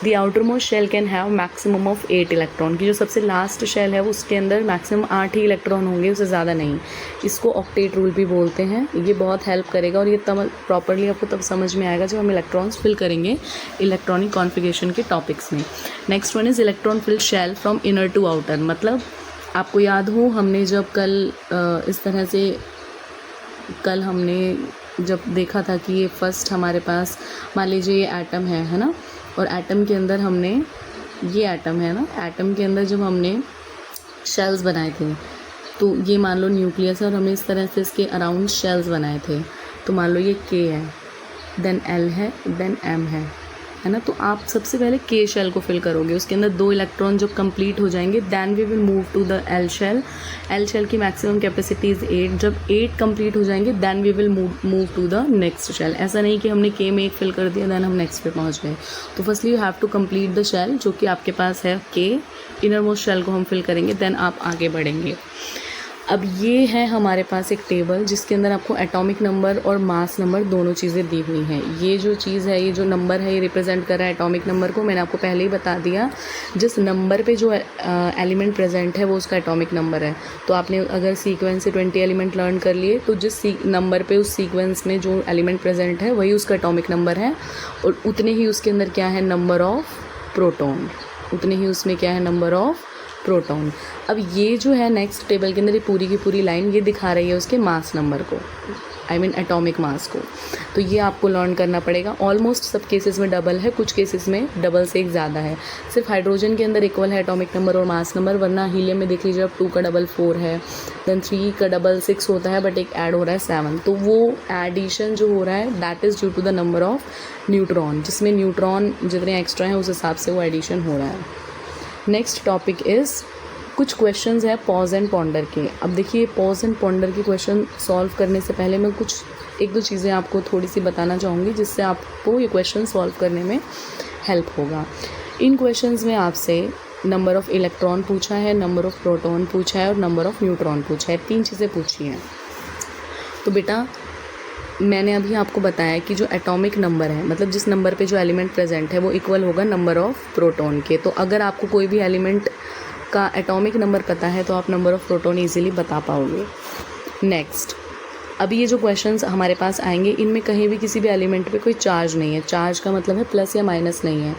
the outermost shell can have maximum of 8 electron, की जो सबसे लास्ट शेल है वो उसके अंदर मैक्सिमम 8 ही इलेक्ट्रॉन होंगे, उससे ज़्यादा नहीं। इसको ऑक्टेट रूल भी बोलते हैं। ये बहुत हेल्प करेगा और ये तब प्रॉपरली आपको तब समझ में आएगा जब हम इलेक्ट्रॉन्स फिल करेंगे इलेक्ट्रॉनिक कॉन्फ़िगरेशन के टॉपिक्स में। Next one is electron fill shell from inner to outer. मतलब आपको याद हो हमने जब इस तरह से कल हमने जब देखा था कि ये फर्स्ट हमारे पास मान लीजिए ये एटम है ना, और एटम के अंदर हमने ये एटम है ना, एटम के अंदर जब हमने शेल्स बनाए थे, तो ये मान लो न्यूक्लियस है और हमने इस तरह से इसके अराउंड शेल्स बनाए थे। तो मान लो ये K है, देन L है, देन M है ना। तो आप सबसे पहले K शेल को फिल करोगे, उसके अंदर 2 इलेक्ट्रॉन जब कंप्लीट हो जाएंगे then we will move to the L shell. L shell की मैक्सिमम कैपेसिटी इज़ 8, जब 8 कंप्लीट हो जाएंगे then we will move to the next shell. ऐसा नहीं कि हमने K में एक फिल कर दिया देन हम नेक्स्ट पे पहुंच गए। तो firstly you have to complete the shell जो कि आपके पास है K, इनर मोस्ट शेल को हम फिल करेंगे देन आप आगे बढ़ेंगे। अब ये है हमारे पास एक टेबल जिसके अंदर आपको एटॉमिक नंबर और मास नंबर दोनों चीज़ें दी हुई हैं। ये जो चीज़ है, ये जो नंबर है, ये रिप्रेजेंट कर रहा है एटॉमिक नंबर को। मैंने आपको पहले ही बता दिया जिस नंबर पे जो एलिमेंट प्रेजेंट है वो उसका एटॉमिक नंबर है। तो आपने अगर सीक्वेंस से 20 एलिमेंट लर्न कर लिए तो जिस नंबर पे उस सीक्वेंस में जो एलिमेंट प्रेजेंट है वही उसका एटॉमिक नंबर है, और उतने ही उसके अंदर क्या है, नंबर ऑफ प्रोटॉन, उतने ही उसमें क्या है, नंबर ऑफ प्रोटॉन। अब ये जो है नेक्स्ट टेबल के अंदर ये पूरी की पूरी लाइन ये दिखा रही है उसके मास नंबर को, आई मीन एटॉमिक मास को। तो ये आपको लर्न करना पड़ेगा। ऑलमोस्ट सब केसेस में डबल है, कुछ केसेस में डबल से एक ज़्यादा है। सिर्फ हाइड्रोजन के अंदर इक्वल है एटॉमिक नंबर और मास नंबर, वरना हीलियम में देख लीजिए अब 2 का डबल 4 है, देन 3 का डबल 6 होता है, बट एक ऐड हो रहा है 7। तो वो एडिशन जो हो रहा है that is due to the number of neutron, जिसमें न्यूट्रॉन जितने एक्स्ट्रा हैं उस हिसाब से वो एडिशन हो रहा है। नेक्स्ट टॉपिक इज़ कुछ क्वेश्चंस है पॉज एंड पॉन्डर के। अब देखिए पॉज एंड पॉन्डर के क्वेश्चन सॉल्व करने से पहले मैं कुछ 1-2 चीज़ें आपको थोड़ी सी बताना चाहूँगी जिससे आपको ये क्वेश्चन सॉल्व करने में हेल्प होगा। इन क्वेश्चंस में आपसे नंबर ऑफ़ इलेक्ट्रॉन पूछा है, नंबर ऑफ़ प्रोटॉन पूछा है और नंबर ऑफ़ न्यूट्रॉन पूछा है, 3 चीज़ें पूछी हैं। तो बेटा मैंने अभी आपको बताया कि जो एटॉमिक नंबर है, मतलब जिस नंबर पे जो एलिमेंट प्रेजेंट है वो इक्वल होगा नंबर ऑफ़ प्रोटॉन के। तो अगर आपको कोई भी एलिमेंट का एटॉमिक नंबर पता है तो आप नंबर ऑफ़ प्रोटॉन इजीली बता पाओगे। नेक्स्ट, अभी ये जो क्वेश्चंस हमारे पास आएंगे इनमें कहीं भी किसी भी एलिमेंट पे कोई चार्ज नहीं है। चार्ज का मतलब है प्लस या माइनस नहीं है।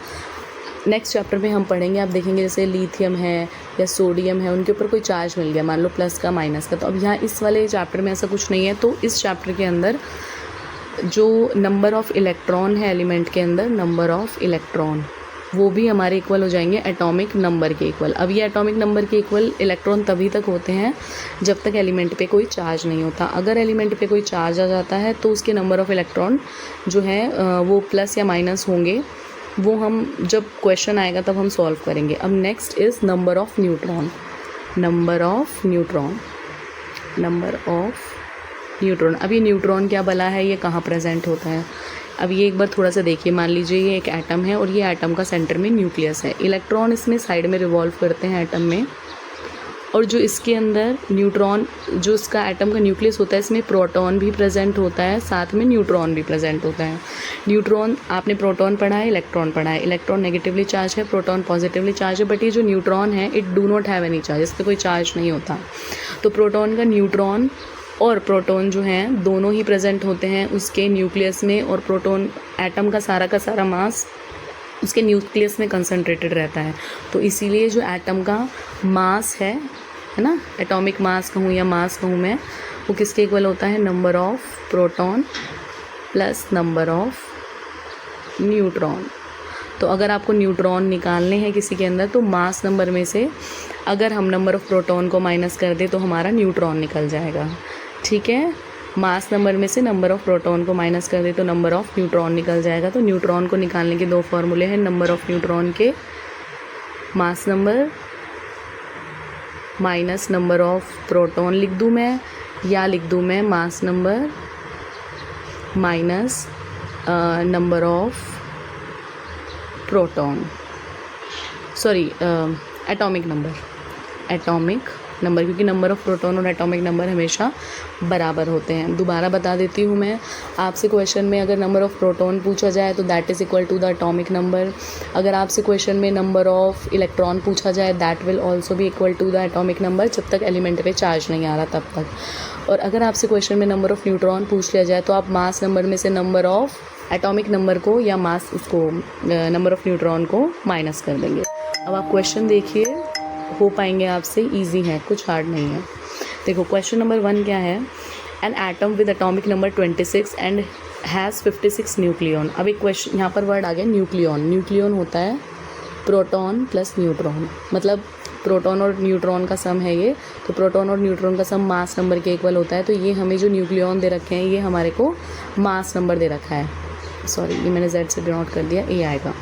नेक्स्ट चैप्टर में हम पढ़ेंगे, आप देखेंगे जैसे लिथियम है या सोडियम है, उनके ऊपर कोई चार्ज मिल गया, मान लो प्लस का माइनस का। तो अब यहाँ इस वाले चैप्टर में ऐसा कुछ नहीं है। तो इस चैप्टर के अंदर जो नंबर ऑफ़ इलेक्ट्रॉन है एलिमेंट के अंदर, नंबर ऑफ़ इलेक्ट्रॉन वो भी हमारे इक्वल हो जाएंगे एटॉमिक नंबर के इक्वल। अब ये एटॉमिक नंबर के इक्वल इलेक्ट्रॉन तभी तक होते हैं जब तक एलिमेंट पे कोई चार्ज नहीं होता। अगर एलिमेंट पे कोई चार्ज आ जाता है तो उसके नंबर ऑफ़ इलेक्ट्रॉन जो है वो प्लस या माइनस होंगे। वो हम जब क्वेश्चन आएगा तब हम सॉल्व करेंगे। अब next is number of neutron. Number of neutron, number of neutron. अब ये न्यूट्रॉन क्या भला है, ये कहाँ प्रेजेंट होता है? अब ये एक बार थोड़ा सा देखिए, मान लीजिए ये एक एटम है और ये एटम का सेंटर में न्यूक्लियस है। इलेक्ट्रॉन इसमें साइड में रिवॉल्व करते हैं एटम में, और जो इसके अंदर न्यूट्रॉन, जो इसका एटम का न्यूक्लियस होता है, इसमें प्रोटॉन भी प्रेजेंट होता है, साथ में न्यूट्रॉन भी प्रेजेंट होता है। न्यूट्रॉन, आपने प्रोटॉन पढ़ा है, इलेक्ट्रॉन पढ़ा है। इलेक्ट्रॉन नेगेटिवली चार्ज है, प्रोटॉन पॉजिटिवली चार्ज है, बट ये जो न्यूट्रॉन है it do not have any charge, इस पर कोई चार्ज नहीं होता। तो प्रोटॉन का न्यूट्रॉन और प्रोटॉन जो हैं दोनों ही प्रेजेंट होते हैं उसके न्यूक्लियस में, और प्रोटॉन एटम का सारा मास उसके न्यूक्लियस में कंसंट्रेटेड रहता है। तो इसीलिए जो एटम का मास है ना, एटॉमिक मास कहूँ या मास कहूँ मैं, वो किसके इक्वल होता है, number of proton plus number of neutron. तो अगर आपको न्यूट्रॉन निकालने हैं किसी के अंदर तो मास नंबर में से अगर हम नंबर ऑफ़ प्रोटॉन को माइनस कर दें तो हमारा न्यूट्रॉन निकल जाएगा, ठीक है। मास नंबर में से नंबर ऑफ़ प्रोटॉन को माइनस कर दे तो नंबर ऑफ़ न्यूट्रॉन निकल जाएगा। तो न्यूट्रॉन को निकालने के दो फॉर्मूले हैं, नंबर ऑफ़ न्यूट्रॉन के mass number minus number of proton लिख दूँ मैं, या लिख दूँ मैं mass number minus number of proton, sorry atomic number, क्योंकि नंबर ऑफ़ प्रोटॉन और एटॉमिक नंबर हमेशा बराबर होते हैं। दोबारा बता देती हूँ मैं आपसे, क्वेश्चन में अगर नंबर ऑफ़ प्रोटॉन पूछा जाए तो that is equal to the atomic number. अगर आपसे क्वेश्चन में नंबर ऑफ़ इलेक्ट्रॉन पूछा जाए दैट विल ऑल्सो भी equal to the atomic number, जब तक एलिमेंट पे चार्ज नहीं आ रहा तब तक। और अगर आपसे क्वेश्चन में नंबर ऑफ़ न्यूट्रॉन पूछ लिया जाए तो आप मास नंबर में से नंबर ऑफ़ एटॉमिक नंबर को या मास उसको नंबर ऑफ़ न्यूट्रॉन को माइनस कर देंगे। अब आप क्वेश्चन देखिए, हो पाएंगे आपसे, इजी है, कुछ हार्ड नहीं है। देखो क्वेश्चन नंबर 1 क्या है, an atom with atomic number 26 and has 56 nucleon. अब एक क्वेश्चन यहाँ पर वर्ड आ गया न्यूक्लियन होता है प्रोटॉन प्लस न्यूट्रॉन, मतलब प्रोटॉन और न्यूट्रॉन का सम है ये, तो प्रोटॉन और न्यूट्रॉन का सम मास नंबर के इक्वल होता है। तो ये हमें जो न्यूक्लियन दे रखे हैं ये हमारे को मास नंबर दे रखा है, सॉरी ये मैंने Z से डिनोट कर दिया, ए आएगा।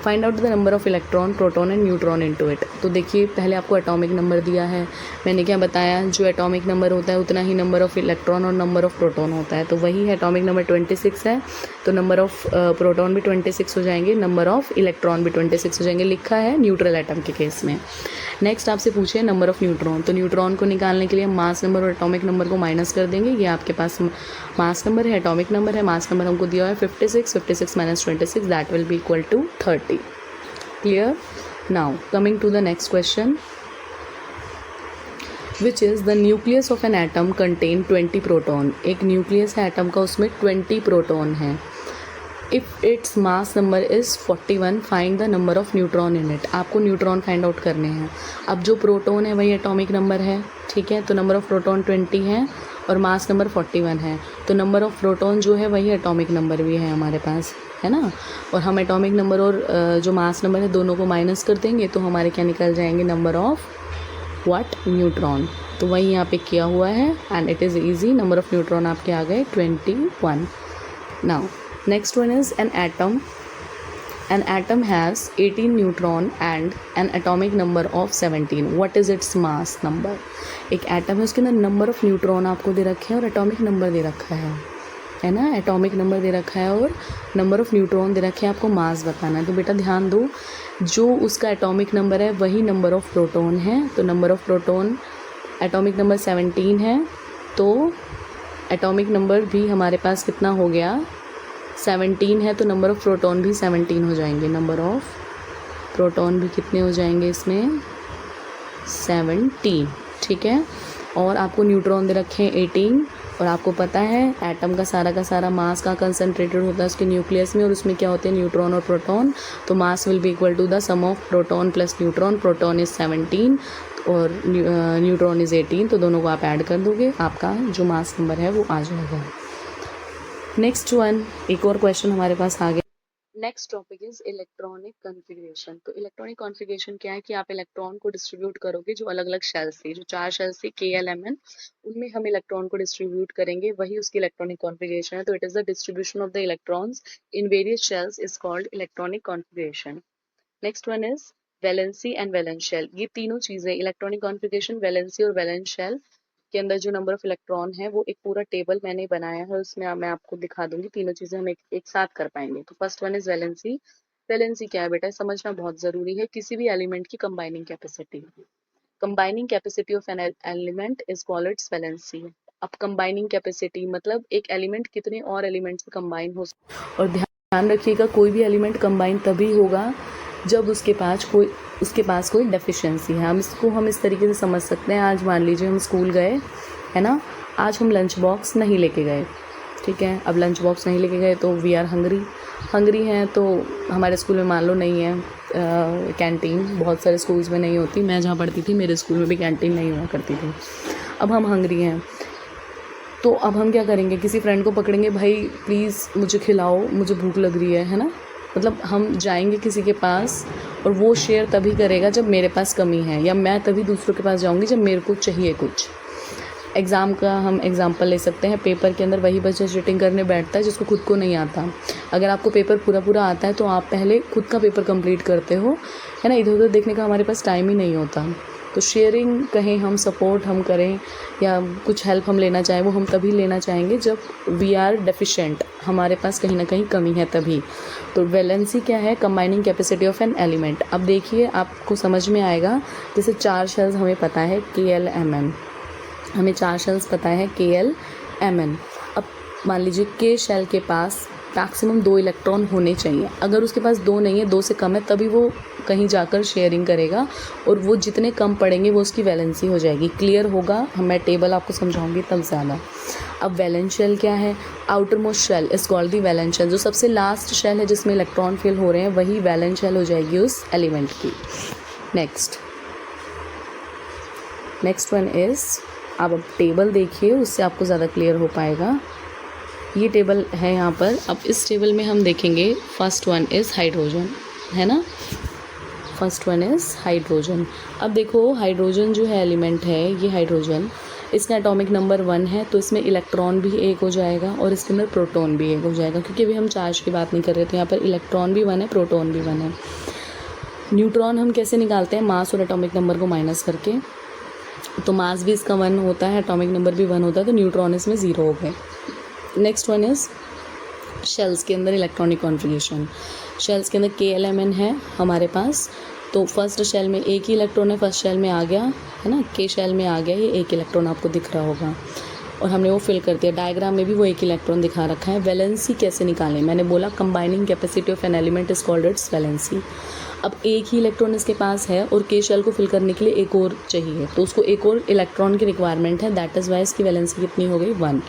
Find out the number of electron proton and neutron into it. तो देखिए पहले आपको एटॉमिक नंबर दिया है, मैंने क्या बताया, जो एटॉमिक नंबर होता है उतना ही नंबर ऑफ़ इलेक्ट्रॉन और नंबर ऑफ़ प्रोटॉन होता है। तो वही है, एटॉमिक नंबर 26 है तो नंबर ऑफ़ प्रोटॉन भी 26 हो जाएंगे, नंबर ऑफ़ इलेक्ट्रॉन भी 26 हो जाएंगे, लिखा है न्यूट्रल एटम के केस में। नेक्स्ट आपसे पूछे नंबर ऑफ़ न्यूट्रॉन, तो न्यूट्रॉन को निकालने के लिए मास नंबर और एटॉमिक नंबर को माइनस कर देंगे। ये आपके पास मास नंबर है, एटॉमिक नंबर है, मास नंबर हमको दिया है 56 minus 26 that will be equal to 30। Clear? Now coming to the next question, which is the nucleus of an atom contain 20 proton। एक न्यूक्लियस है एटम का, उसमें 20 प्रोटॉन है। If its mass number is 41 find the number of neutron in it. आपको neutron find out करने हैं। अब जो प्रोटॉन है वही एटॉमिक नंबर है, ठीक है, तो नंबर ऑफ़ प्रोटॉन 20 है और मास नंबर 41 है, तो नंबर ऑफ़ प्रोटॉन जो है वही एटॉमिक नंबर भी है हमारे पास, है ना। और हम एटॉमिक नंबर और जो मास नंबर है दोनों को माइनस कर देंगे तो हमारे क्या निकल जाएंगे, नंबर ऑफ़ व्हाट, न्यूट्रॉन। तो वही यहाँ पे किया हुआ है and it is easy, number of neutron आपके आ गए 21। Now next one is an atom has 18 neutron and N atomic number of 17। What is its mass number. एक एटम है, उसके अंदर नंबर ऑफ़ न्यूट्रॉन आपको दे रखे हैं और एटॉमिक नंबर दे रखा है ना, एटॉमिक नंबर दे रखा है और नंबर ऑफ़ न्यूट्रॉन दे रखे हैं, आपको मास बताना है। तो बेटा ध्यान दो, जो उसका एटॉमिक नंबर है वही नंबर ऑफ़ प्रोटॉन है, तो number of proton atomic number 17 है, तो एटॉमिक नंबर भी हमारे पास कितना हो गया, 17 है, तो नंबर ऑफ़ प्रोटॉन भी 17 हो जाएंगे, नंबर ऑफ़ प्रोटॉन भी कितने हो जाएंगे इसमें, 17, ठीक है। और आपको न्यूट्रॉन दे रखे हैं 18 और आपको पता है एटम का सारा मास का कंसनट्रेटेड होता है उसके न्यूक्लियस में, और उसमें क्या होते हैं न्यूट्रॉन और प्रोटॉन। तो mass will be equal to the sum of proton plus neutron. Proton is 17 और न्यूट्रॉन इज़ 18, तो दोनों को आप ऐड कर दोगे, आपका जो मास नंबर है वो आ जाएगा। नेक्स्ट वन, एक और क्वेश्चन हमारे पास आ गया। Next topic is electronic configuration. तो इलेक्ट्रॉनिक कॉन्फ़िगरेशन क्या है कि आप इलेक्ट्रॉन को डिस्ट्रीब्यूट करोगे, जो अलग अलग शेल्स थी, जो 4 शेल्स थी KLMN, उनमें हम इलेक्ट्रॉन को डिस्ट्रीब्यूट करेंगे, वही उसकी इलेक्ट्रॉनिक कॉन्फ़िगरेशन है। तो it is the distribution of the electrons in various shells is called electronic configuration. Next one is valency and valence shell. ये तीनों चीज़ें, इलेक्ट्रॉनिक कॉन्फ़िगरेशन, वैलेंसी और वैलेंस शेल के अंदर जो नंबर ऑफ इलेक्ट्रॉन है वो एक पूरा टेबल मैंने बनाया है, उसमें मैं आपको दिखा दूंगी, तीनों चीजें हम एक साथ कर पाएंगे। तो first one is valency. Valency क्या है बेटा, समझना बहुत जरूरी है। किसी भी एलिमेंट की combining capacity of an element is called its valency. अब कंबाइनिंग कैपेसिटी मतलब एक एलिमेंट कितने और एलिमेंट से कंबाइन हो, और ध्यान रखिएगा कोई भी एलिमेंट कंबाइन तभी होगा जब उसके पास कोई डेफिशिएंसी है। हम इस तरीके से समझ सकते हैं, आज मान लीजिए हम स्कूल गए, है ना, आज हम लंच बॉक्स नहीं लेके गए, ठीक है। अब लंच बॉक्स नहीं लेके गए तो वी आर हंगरी हैं, तो हमारे स्कूल में मान लो नहीं है कैंटीन, बहुत सारे स्कूल्स में नहीं होती, मैं जहाँ पढ़ती थी मेरे स्कूल में भी कैंटीन नहीं हुआ करती थी। अब हम हंगरी हैं, तो अब हम क्या करेंगे, किसी फ्रेंड को पकड़ेंगे, भाई प्लीज़ मुझे खिलाओ, मुझे भूख लग रही है ना, मतलब हम जाएंगे किसी के पास और वो शेयर तभी करेगा जब मेरे पास कमी है, या मैं तभी दूसरों के पास जाऊंगी जब मेरे को चाहिए कुछ। एग्ज़ाम का हम एग्ज़ाम्पल ले सकते हैं। पेपर के अंदर वही बच्चा चीटिंग करने बैठता है जिसको खुद को नहीं आता। अगर आपको पेपर पूरा आता है तो आप पहले खुद का पेपर कंप्लीट करते हो, है ना। इधर उधर देखने का हमारे पास टाइम ही नहीं होता। तो शेयरिंग कहें हम, सपोर्ट हम करें या कुछ हेल्प हम लेना चाहें, वो हम तभी लेना चाहेंगे जब वी आर डेफिशिएंट, हमारे पास कहीं ना कहीं कमी है तभी। तो वैलेंसी क्या है? Combining capacity of an element. अब देखिए आपको समझ में आएगा। जैसे 4 शेल्स हमें पता है KLMN, हमें 4 शेल्स पता है KLMN। अब मान लीजिए K शेल के पास मैक्सिमम 2 इलेक्ट्रॉन होने चाहिए। अगर उसके पास 2 नहीं है, 2 से कम है, तभी वो कहीं जाकर शेयरिंग करेगा, और वो जितने कम पड़ेंगे वो उसकी वैलेंसी हो जाएगी। क्लियर होगा? मैं टेबल आपको समझाऊंगी तब ज़्यादा। अब वैलेंस शेल क्या है? Outermost shell is called the valence shell. जो सबसे लास्ट शेल है जिसमें इलेक्ट्रॉन फिल हो रहे हैं, वही वैलेंस शेल हो जाएगी उस एलिमेंट की। नेक्स्ट वन इज़, आप अब टेबल देखिए, उससे आपको ज़्यादा क्लियर हो पाएगा। ये टेबल है यहाँ पर। अब इस टेबल में हम देखेंगे फर्स्ट वन इज़ हाइड्रोजन, है ना। First one is hydrogen. अब देखो हाइड्रोजन जो है एलिमेंट है, ये हाइड्रोजन, इसका एटॉमिक नंबर 1 है, तो इसमें इलेक्ट्रॉन भी 1 हो जाएगा और इसके अंदर प्रोटॉन भी 1 हो जाएगा, क्योंकि अभी हम चार्ज की बात नहीं कर रहे थे। यहाँ पर इलेक्ट्रॉन भी 1 है, प्रोटॉन भी 1 है। न्यूट्रॉन हम कैसे निकालते हैं? मास और एटॉमिक नंबर को माइनस करके। तो मास भी इसका 1 होता है, एटॉमिक नंबर भी 1 होता है, तो न्यूट्रॉन इसमें 0 हो गए। नेक्स्ट वन इज़ शेल्स के अंदर इलेक्ट्रॉनिक कॉन्फ़िगरेशन। शेल्स के अंदर KLMN है हमारे पास, तो फर्स्ट शेल में एक ही इलेक्ट्रॉन है, फर्स्ट शेल में आ गया, है ना। K शेल में आ गया, ये एक इलेक्ट्रॉन आपको दिख रहा होगा, और हमने वो फिल कर दिया। डायग्राम में भी वो एक इलेक्ट्रॉन दिखा रखा है। वैलेंसी कैसे निकालें? मैंने बोला combining capacity of an element is called its valency. अब एक ही इलेक्ट्रॉन इसके पास है और K शेल को फिल करने के लिए एक और चाहिए, तो उसको एक और इलेक्ट्रॉन की रिक्वायरमेंट है। दैट इज़ वाई इसकी वैलेंसी कितनी हो गई? 1।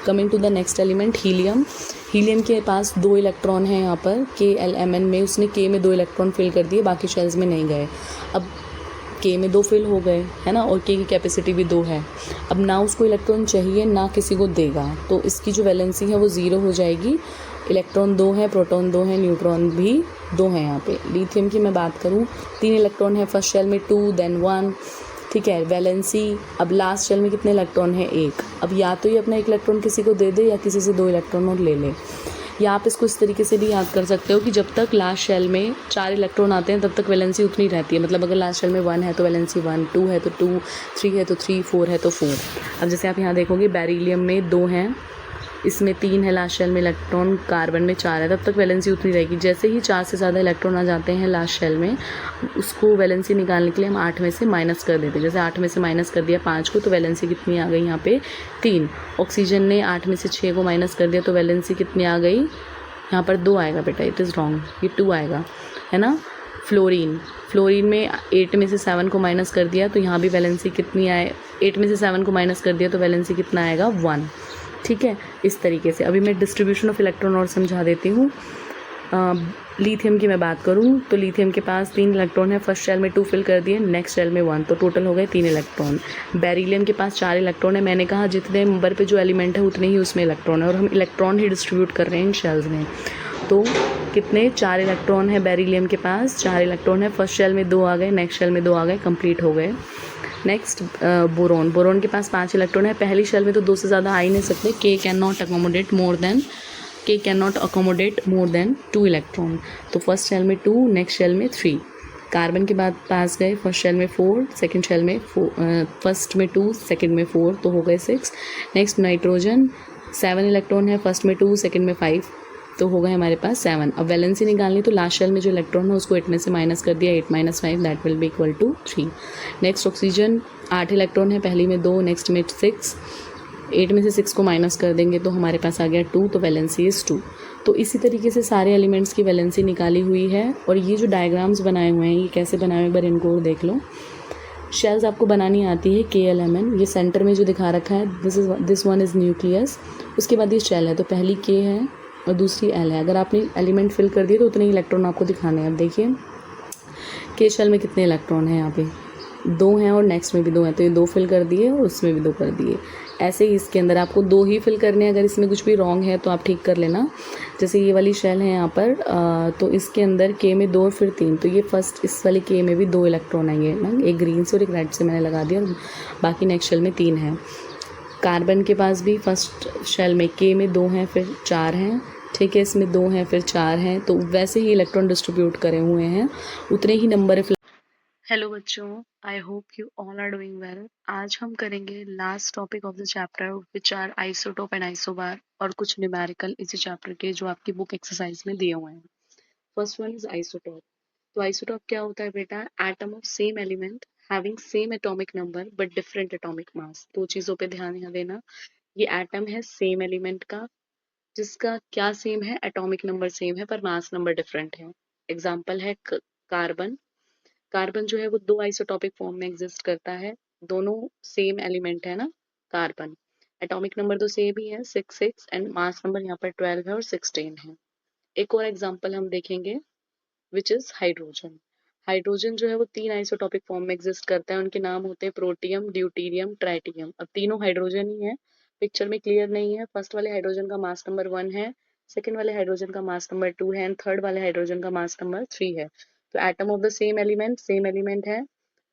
Coming to the next element, helium. Helium के पास 2 इलेक्ट्रॉन है यहाँ पर KLMN में, उसने K में 2 इलेक्ट्रॉन फिल कर दिए, बाकी शेल्स में नहीं गए। अब K में 2 फिल हो गए, है ना, और K की कैपेसिटी भी 2 है। अब ना उसको इलेक्ट्रॉन चाहिए ना किसी को देगा, तो इसकी जो वैलेंसी है वो 0 हो जाएगी। इलेक्ट्रॉन 2 है, प्रोटॉन 2 है, न्यूट्रॉन भी 2 है। यहाँ पे लिथियम की मैं बात करूँ, 3 इलेक्ट्रॉन है, फर्स्ट शेल में 2 देन 1, ठीक है। वैलेंसी, अब लास्ट शेल में कितने इलेक्ट्रॉन है? 1। अब या तो ये अपना 1 इलेक्ट्रॉन किसी को दे दे या किसी से 2 इलेक्ट्रॉन और ले ले। या आप इसको इस तरीके से भी याद कर सकते हो कि जब तक लास्ट शेल में 4 इलेक्ट्रॉन आते हैं तब तक वैलेंसी उतनी रहती है। मतलब अगर लास्ट शेल में 1 है तो वैलेंसी 1, 2 है तो 2, 3 है तो 3, 4 है तो 4। अब जैसे आप यहाँ देखोगे बेरिलियम में 2 हैं, इसमें 3 है लास्ट शेल में इलेक्ट्रॉन, कार्बन में 4 है, तब तक वैलेंसी उतनी रहेगी। जैसे ही 4 से ज़्यादा इलेक्ट्रॉन आ जाते हैं लास्ट शेल में, उसको वैलेंसी निकालने के लिए हम 8 में से माइनस कर देते हैं। जैसे 8 में से माइनस कर दिया 5 को, तो वैलेंसी कितनी आ गई यहाँ पे? 3। ऑक्सीजन ने 8 में से 6 को माइनस कर दिया, तो वैलेंसी कितनी आ गई? यहाँ पर 2 आएगा बेटा, इट इज़ रॉन्ग, ये 2 आएगा, है ना। फ्लोरीन में 8 में से 7 को माइनस कर दिया, तो यहाँ भी वैलेंसी कितनी आए? 8 में से 7 को माइनस कर दिया तो वैलेंसी कितना आएगा? 1। ठीक है, इस तरीके से। अभी मैं डिस्ट्रीब्यूशन ऑफ इलेक्ट्रॉन और समझा देती हूँ। लिथियम की मैं बात करूँ तो लिथियम के पास 3 इलेक्ट्रॉन है, फर्स्ट शेल में 2 फिल कर दिए, नेक्स्ट शेल में 1, तो टोटल हो गए 3 इलेक्ट्रॉन। बेरिलियम के पास 4 इलेक्ट्रॉन है। मैंने कहा जितने नंबर पे जो एलिमेंट है उतने ही उसमें इलेक्ट्रॉन है, और हम इलेक्ट्रॉन ही डिस्ट्रीब्यूट कर रहे हैं इन शेल्स में। तो कितने? 4 इलेक्ट्रॉन है बेरिलियम के पास, 4 इलेक्ट्रॉन है, फर्स्ट शेल में 2 आ गए, नेक्स्ट शेल में 2 आ गए, कंप्लीट हो गए। नेक्स्ट बोरॉन के पास 5 इलेक्ट्रॉन है। पहली शेल में तो 2 से ज़्यादा आ ही नहीं सकते। K can not accommodate more than 2 electron. तो फर्स्ट शेल में 2, नेक्स्ट शेल में 3। कार्बन के बाद पास गए, फर्स्ट शेल में 4, सेकंड शेल में 4, फर्स्ट में 2, सेकंड में 4, तो हो गए 6। नेक्स्ट नाइट्रोजन, 7 इलेक्ट्रॉन है, फर्स्ट में 2, सेकंड में 5, तो हो गए हमारे पास 7। अब वैलेंसी निकालनी, तो लास्ट शेल में जो इलेक्ट्रॉन है उसको 8 में से माइनस कर दिया, 8 - 5 that will be equal to 3। Next oxygen, 8 electron है, पहली में 2, नेक्स्ट में 6, 8 में से 6 को माइनस कर देंगे तो हमारे पास आ गया 2, तो वैलेंसी इज़ 2। तो इसी तरीके से सारे एलिमेंट्स की वैलेंसी निकाली हुई है। और ये जो डायग्राम्स बनाए हुए हैं ये कैसे बनाए हुए, एक बार इनको और देख लो। शेल्स आपको बनानी आती है KLMN, ये सेंटर में जो दिखा रखा है दिस वन इज़ न्यूक्लियस। उसके बाद ये शेल है, तो पहली K है और दूसरी L है। अगर आपने एलिमेंट फिल कर दिए तो उतने इलेक्ट्रॉन आपको दिखाने हैं। अब देखिए K शेल में कितने इलेक्ट्रॉन हैं यहाँ पे? 2 हैं और नेक्स्ट में भी 2 हैं, तो ये 2 फिल कर दिए और उसमें भी 2 कर दिए। ऐसे ही इसके अंदर आपको 2 ही फिल करने हैं, अगर इसमें कुछ भी रॉन्ग है तो आप ठीक कर लेना। जैसे ये वाली शेल है यहाँ पर, तो इसके अंदर के में 2 और फिर 3, तो ये फर्स्ट इस वाली के में भी 2 इलेक्ट्रॉन आएंगे ना, एक ग्रीन से और एक रेड से मैंने लगा दिया, और बाकी नेक्स्ट शेल में 3 हैं। कार्बन के पास भी फर्स्ट शेल में के में 2 हैं फिर 4 हैं, ठीक है, इसमें 2 हैं फिर 4 हैं, तो वैसे ही इलेक्ट्रॉन डिस्ट्रीब्यूट करे हुए हैं, उतने ही नंबर ऑफ।
हेलो बच्चों, I hope you all are doing well. आज हम करेंगे last topic of the chapter which are isotope and isobar, और कुछ न्यूमेरिकल इसी चैप्टर के जो आपकी बुक एक्सरसाइज में दिए हुए हैं। First one is isotope. तो आइसोटोप क्या होता है बेटा? Atom of same element having same atomic number but different atomic mass. दो चीजों पे ध्यान यहाँ देना। ये एटम है सेम एलिमेंट का, जिसका क्या सेम है? एटॉमिक नंबर सेम है पर मास नंबर डिफरेंट है। एग्जाम्पल है कार्बन। कार्बन जो है वो 2 आइसोटॉपिक फॉर्म में एग्जिस्ट करता है, दोनों सेम एलिमेंट है ना, कार्बन। एटॉमिक नंबर तो सेम ही है 6 एंड मास नंबर यहाँ पर 12 है और 16 है। एक और एग्जांपल हम देखेंगे विच इज हाइड्रोजन। हाइड्रोजन जो है वो 3 आइसोटॉपिक फॉर्म में एग्जिस्ट करता है, उनके नाम होते हैं प्रोटियम, ड्यूटीरियम, ट्राइटियम। अब तीनों हाइड्रोजन ही है, पिक्चर में क्लियर नहीं है। फर्स्ट वाले हाइड्रोजन का मास नंबर 1 है, सेकंड वाले हाइड्रोजन का मास नंबर 2 है एंड थर्ड वाले हाइड्रोजन का मास नंबर 3 है। तो atom of the same element है,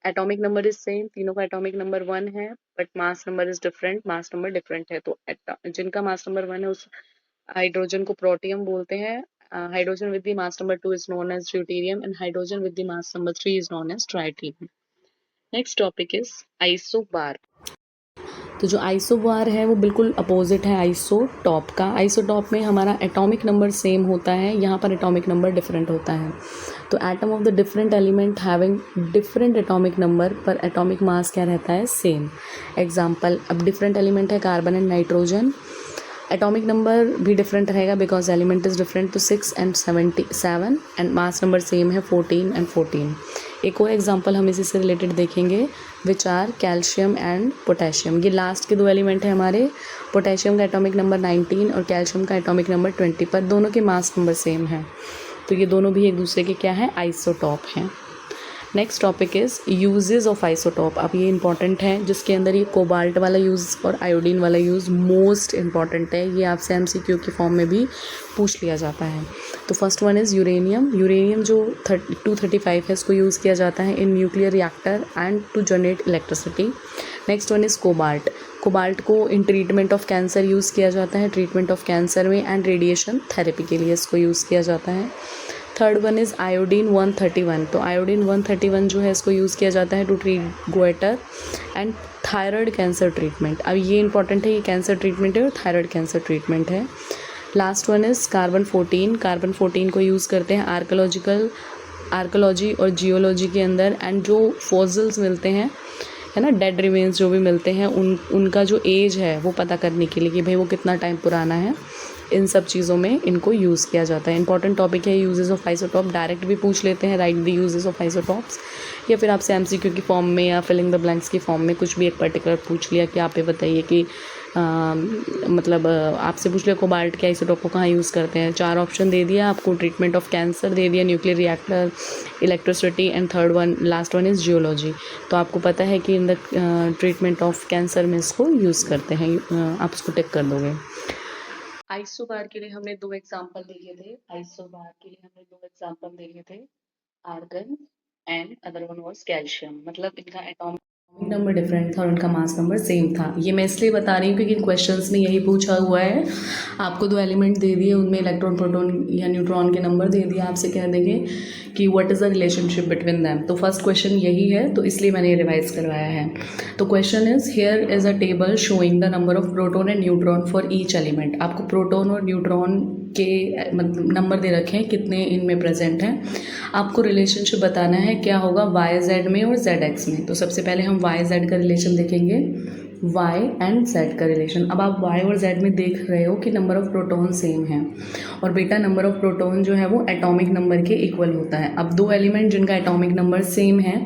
एटॉमिक नंबर इज सेम, तीनों का एटॉमिक नंबर 1 है but mass number is different, mass number different है। तो जिनका मास नंबर 1 है उस हाइड्रोजन को प्रोटियम बोलते हैं। Hydrogen with the mass number 2 is known as deuterium and hydrogen with the mass number 3 is known as tritium. Next topic is isobar.
तो जो आइसोबार है वो बिल्कुल अपोजिट है आइसोटॉप का। आइसोटॉप में हमारा एटॉमिक नंबर सेम होता है, यहाँ पर एटॉमिक नंबर डिफरेंट होता है। तो atom of the different element having different atomic number पर एटॉमिक मास क्या रहता है? सेम। एग्जाम्पल, अब डिफरेंट एलिमेंट है carbon and nitrogen, atomic number भी डिफरेंट रहेगा बिकॉज एलिमेंट इज डिफरेंट, तो 6 and 77 and mass number same है 14 एंड 14। एक और एग्जांपल हम इसी से रिलेटेड देखेंगे which are calcium and potassium. ये लास्ट के 2 एलिमेंट हैं हमारे, पोटेशियम का एटॉमिक नंबर 19 और कैल्शियम का एटॉमिक नंबर 20, पर दोनों के मास नंबर सेम है, तो ये दोनों भी एक दूसरे के क्या है? आइसोटॉप हैं। Next topic is uses of isotope. अब ये इंपॉर्टेंट है, जिसके अंदर ये कोबाल्ट वाला यूज़ और आयोडीन वाला यूज़ मोस्ट इंपॉर्टेंट है, ये आपसे एमसीक्यू की फॉर्म में भी पूछ लिया जाता है। तो first one is uranium. Uranium जो 235 है, इसको यूज़ किया जाता है in nuclear reactor and to generate electricity. Next one is cobalt. Cobalt को in treatment of cancer use किया जाता है, ट्रीटमेंट ऑफ कैंसर में एंड रेडिएशन थेरेपी के लिए इसको यूज़ किया जाता है। Third one is iodine 131। तो आयोडीन 131 जो है इसको यूज़ किया जाता है to treat goitre and thyroid cancer treatment. अब ये इंपॉर्टेंट है, ये कैंसर ट्रीटमेंट है और थायराइड कैंसर ट्रीटमेंट है। Last one is carbon 14। Carbon 14 को यूज़ करते हैं आर्कोलॉजी और जियोलॉजी के अंदर, एंड जो फॉसिल्स मिलते हैं है ना, डेड रिमेन्स जो भी मिलते हैं, उनका जो एज है वो पता करने के लिए कि भाई वो कितना टाइम पुराना है, इन सब चीज़ों में इनको यूज़ किया जाता है। इंपॉर्टेंट टॉपिक है यूजेस ऑफ आइसोटॉप, डायरेक्ट भी पूछ लेते हैं, right the uses of isotopes, या फिर आपसे एमसीक्यू की फॉर्म में या फिलिंग द ब्लैंक्स की फॉर्म में कुछ भी एक पर्टिकुलर पूछ लिया कि आप ये बताइए कि मतलब आपसे पूछ लिया कोबाल्ट के आइसोटॉप को कहाँ यूज़ करते हैं। 4 ऑप्शन दे दिया आपको, ट्रीटमेंट ऑफ कैंसर दे दिया, nuclear reactor, electricity and third one last one is geology. तो आपको पता है कि in the treatment of cancer में इसको यूज़ करते हैं, आप इसको टिक कर दोगे।
आइसोबार के लिए हमने 2 एग्जांपल देखे थे। आइसोबार के लिए हमने 2 एग्जांपल देखे थे, argon and other one was calcium. मतलब इनका एटॉमिक
नंबर डिफरेंट था और उनका मास नंबर सेम था। ये मैं इसलिए बता रही हूँ क्योंकि क्वेश्चंस में यही पूछा हुआ है, आपको 2 एलिमेंट दे दिए, उनमें इलेक्ट्रॉन, प्रोटॉन या न्यूट्रॉन के नंबर दे दिया, आपसे कह देंगे कि what is the relationship between them. तो फर्स्ट क्वेश्चन यही है, तो इसलिए मैंने ये रिवाइज करवाया है। तो question is here is a table showing the number of proton and neutron for each element. आपको प्रोटॉन और न्यूट्रॉन के मतलब नंबर दे रखे हैं, कितने इनमें प्रेजेंट हैं, आपको रिलेशनशिप बताना है क्या होगा वाई जेड में और जेड एक्स में। तो सबसे पहले हम वाई जेड का रिलेशन देखेंगे। वाई एंड जेड का रिलेशन। अब आप वाई और जेड में देख रहे हो कि नंबर ऑफ प्रोटॉन सेम है और बेटा नंबर ऑफ प्रोटॉन जो है वो एटॉमिक नंबर के इक्वल होता है। अब दो एलिमेंट जिनका एटॉमिक नंबर सेम है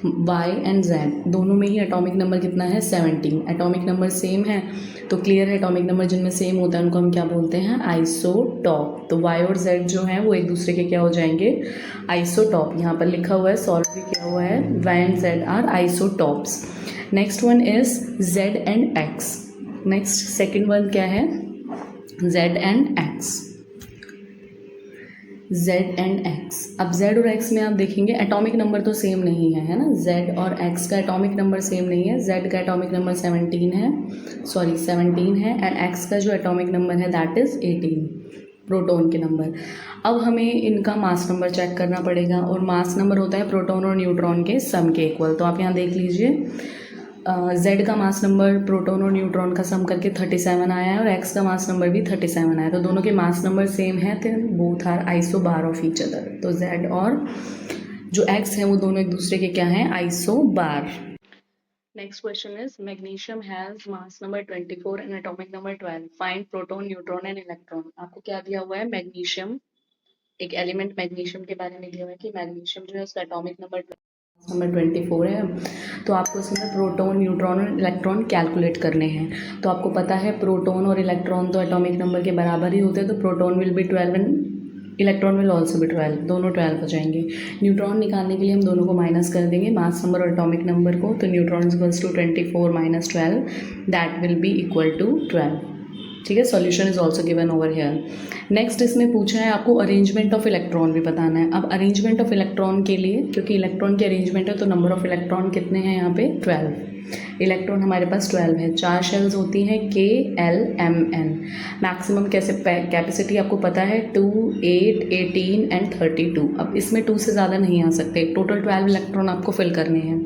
वाई एंड जेड, दोनों में ही एटॉमिक नंबर कितना है 17। एटॉमिक नंबर सेम है तो क्लियर है एटॉमिक नंबर जिनमें सेम होता है उनको हम क्या बोलते हैं आइसोटॉप। तो वाई और जेड जो है वो एक दूसरे के क्या हो जाएंगे आइसोटॉप। यहाँ पर लिखा हुआ है सॉल्व भी किया हुआ है Y and Z are isotopes. Next one is Z and X. Next second one क्या है Z and X. z and x। अब z और x में आप देखेंगे एटॉमिक नंबर तो सेम नहीं है ना, z और x का एटॉमिक नंबर सेम नहीं है। z का एटॉमिक नंबर 17 है एंड x का जो एटॉमिक नंबर है दैट इज़ 18 प्रोटॉन के नंबर। अब हमें इनका मास नंबर चेक करना पड़ेगा और मास नंबर होता है प्रोटॉन और न्यूट्रॉन के सम के इक्वल। तो आप यहाँ देख लीजिए z का मास नंबर प्रोटॉन और न्यूट्रॉन का सम करके 37 आया है और x का मास नंबर भी 37 आया है। तो दोनों के मास नंबर सेम है तो both are isobar of each other. तो z और जो x है वो दोनों एक दूसरे के क्या हैं isobar. Next question is magnesium has mass number 24 and atomic number 12। Find proton neutron and electron. आपको क्या दिया हुआ है मैग्नीशियम, एक एलिमेंट मैग्नीशियम के बारे में दिया हुआ है कि मैग्नीशियम जो है उसका एटॉमिक नंबर 24 है। तो आपको इसमें प्रोटॉन न्यूट्रॉन और इलेक्ट्रॉन कैलकुलेट करने हैं। तो आपको पता है प्रोटॉन और इलेक्ट्रॉन तो एटॉमिक नंबर के बराबर ही होते हैं, तो proton will be 12 and electron will also be 12, दोनों 12 हो जाएंगे। न्यूट्रॉन निकालने के लिए हम दोनों को माइनस कर देंगे मास नंबर और एटॉमिक नंबर को। तो न्यूट्रॉन इक्वल्स टू 24 माइनस 12 that will be equal to 12। ठीक है, solution is also given over here. Next इसमें पूछा है आपको अरेंजमेंट ऑफ इलेक्ट्रॉन भी बताना है। अब अरेंजमेंट ऑफ इलेक्ट्रॉन के लिए क्योंकि इलेक्ट्रॉन की अरेंजमेंट है तो नंबर ऑफ इलेक्ट्रॉन कितने हैं यहाँ पे 12। इलेक्ट्रॉन हमारे पास 12 है, 4 शेल्स होती हैं K L M N। Maximum कैसे कैपेसिटी आपको पता है 2, 8, 18 एंड 32। अब इसमें 2 से ज़्यादा नहीं आ सकते। टोटल 12 इलेक्ट्रॉन आपको फिल करने हैं।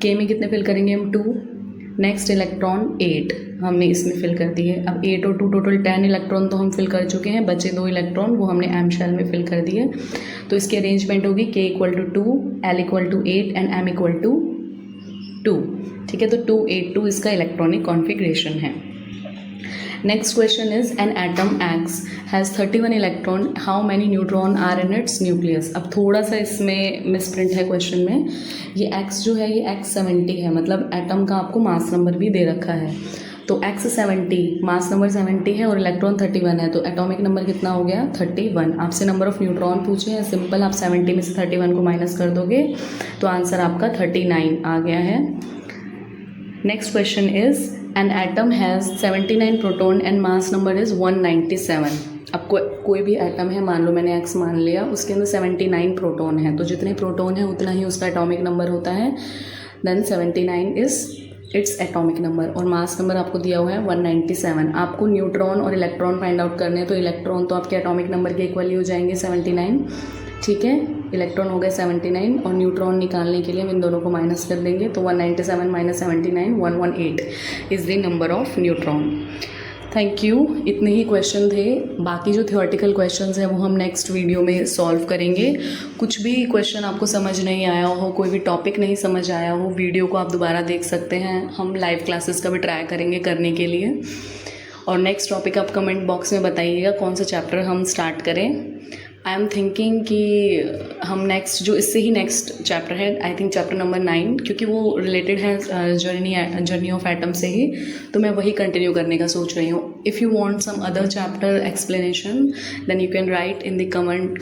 K में कितने फिल करेंगे हम 2, नेक्स्ट इलेक्ट्रॉन 8 हमने इसमें फिल कर दिए। अब 8 और 2 टोटल 10 इलेक्ट्रॉन तो हम फिल कर चुके हैं, बचे 2 इलेक्ट्रॉन वो हमने एम शेल में फिल कर दिए। तो इसकी अरेंजमेंट होगी K equal to 2, L equal to 8 and M equal to 2। ठीक है, तो 2, 8, 2 इसका इलेक्ट्रॉनिक कॉन्फ़िगरेशन है। Next question is an atom X has 31 electron, how many neutron are in its nucleus. अब थोड़ा सा इसमें मिसप्रिंट है क्वेश्चन में। ये X जो है ये X 70 है, मतलब एटम का आपको मास नंबर भी दे रखा है। तो X 70 मास नंबर 70 है और इलेक्ट्रॉन 31 है, तो एटॉमिक नंबर कितना हो गया 31। आपसे नंबर ऑफ न्यूट्रॉन पूछे हैं, सिंपल आप 70 में से 31 को माइनस कर दोगे तो आंसर आपका 39 आ गया है। Next question is an atom has 79 proton and mass number is 197। अब कोई भी एटम है, मान लो मैंने X मान लिया, उसके अंदर 79 प्रोटॉन है, तो जितने प्रोटॉन है उतना ही उसका एटॉमिक नंबर होता है। Then 79 is its atomic number और मास नंबर आपको दिया हुआ है 197। आपको न्यूट्रॉन और इलेक्ट्रॉन फाइंड आउट करने हैं, तो इलेक्ट्रॉन तो आपके एटॉमिक नंबर के इक्वल ही हो जाएंगे 79। ठीक है, इलेक्ट्रॉन हो गए 79 और न्यूट्रॉन निकालने के लिए हम इन दोनों को माइनस कर देंगे। तो 197 minus 79 118 is the number of neutron. Thank you, इतने ही क्वेश्चन थे। बाकी जो थियोरेटिकल क्वेश्चंस हैं वो हम नेक्स्ट वीडियो में सॉल्व करेंगे। कुछ भी क्वेश्चन आपको समझ नहीं आया हो, कोई भी टॉपिक नहीं समझ आया हो, वीडियो को आप दोबारा देख सकते हैं। हम लाइव क्लासेस का भी ट्राई करेंगे करने के लिए। और नेक्स्ट टॉपिक आप कमेंट बॉक्स में बताइएगा कौन सा चैप्टर हम स्टार्ट करें। आई एम थिंकिंग कि हम नेक्स्ट जो इससे ही नेक्स्ट चैप्टर है, आई थिंक चैप्टर नंबर 9, क्योंकि वो रिलेटेड है जर्नी ऑफ एटम से ही, तो मैं वही कंटिन्यू करने का सोच रही हूँ। If you want some other chapter explanation then you can write in the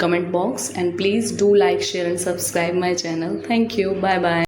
comment box and please do like share and subscribe my channel. Thank you, bye bye.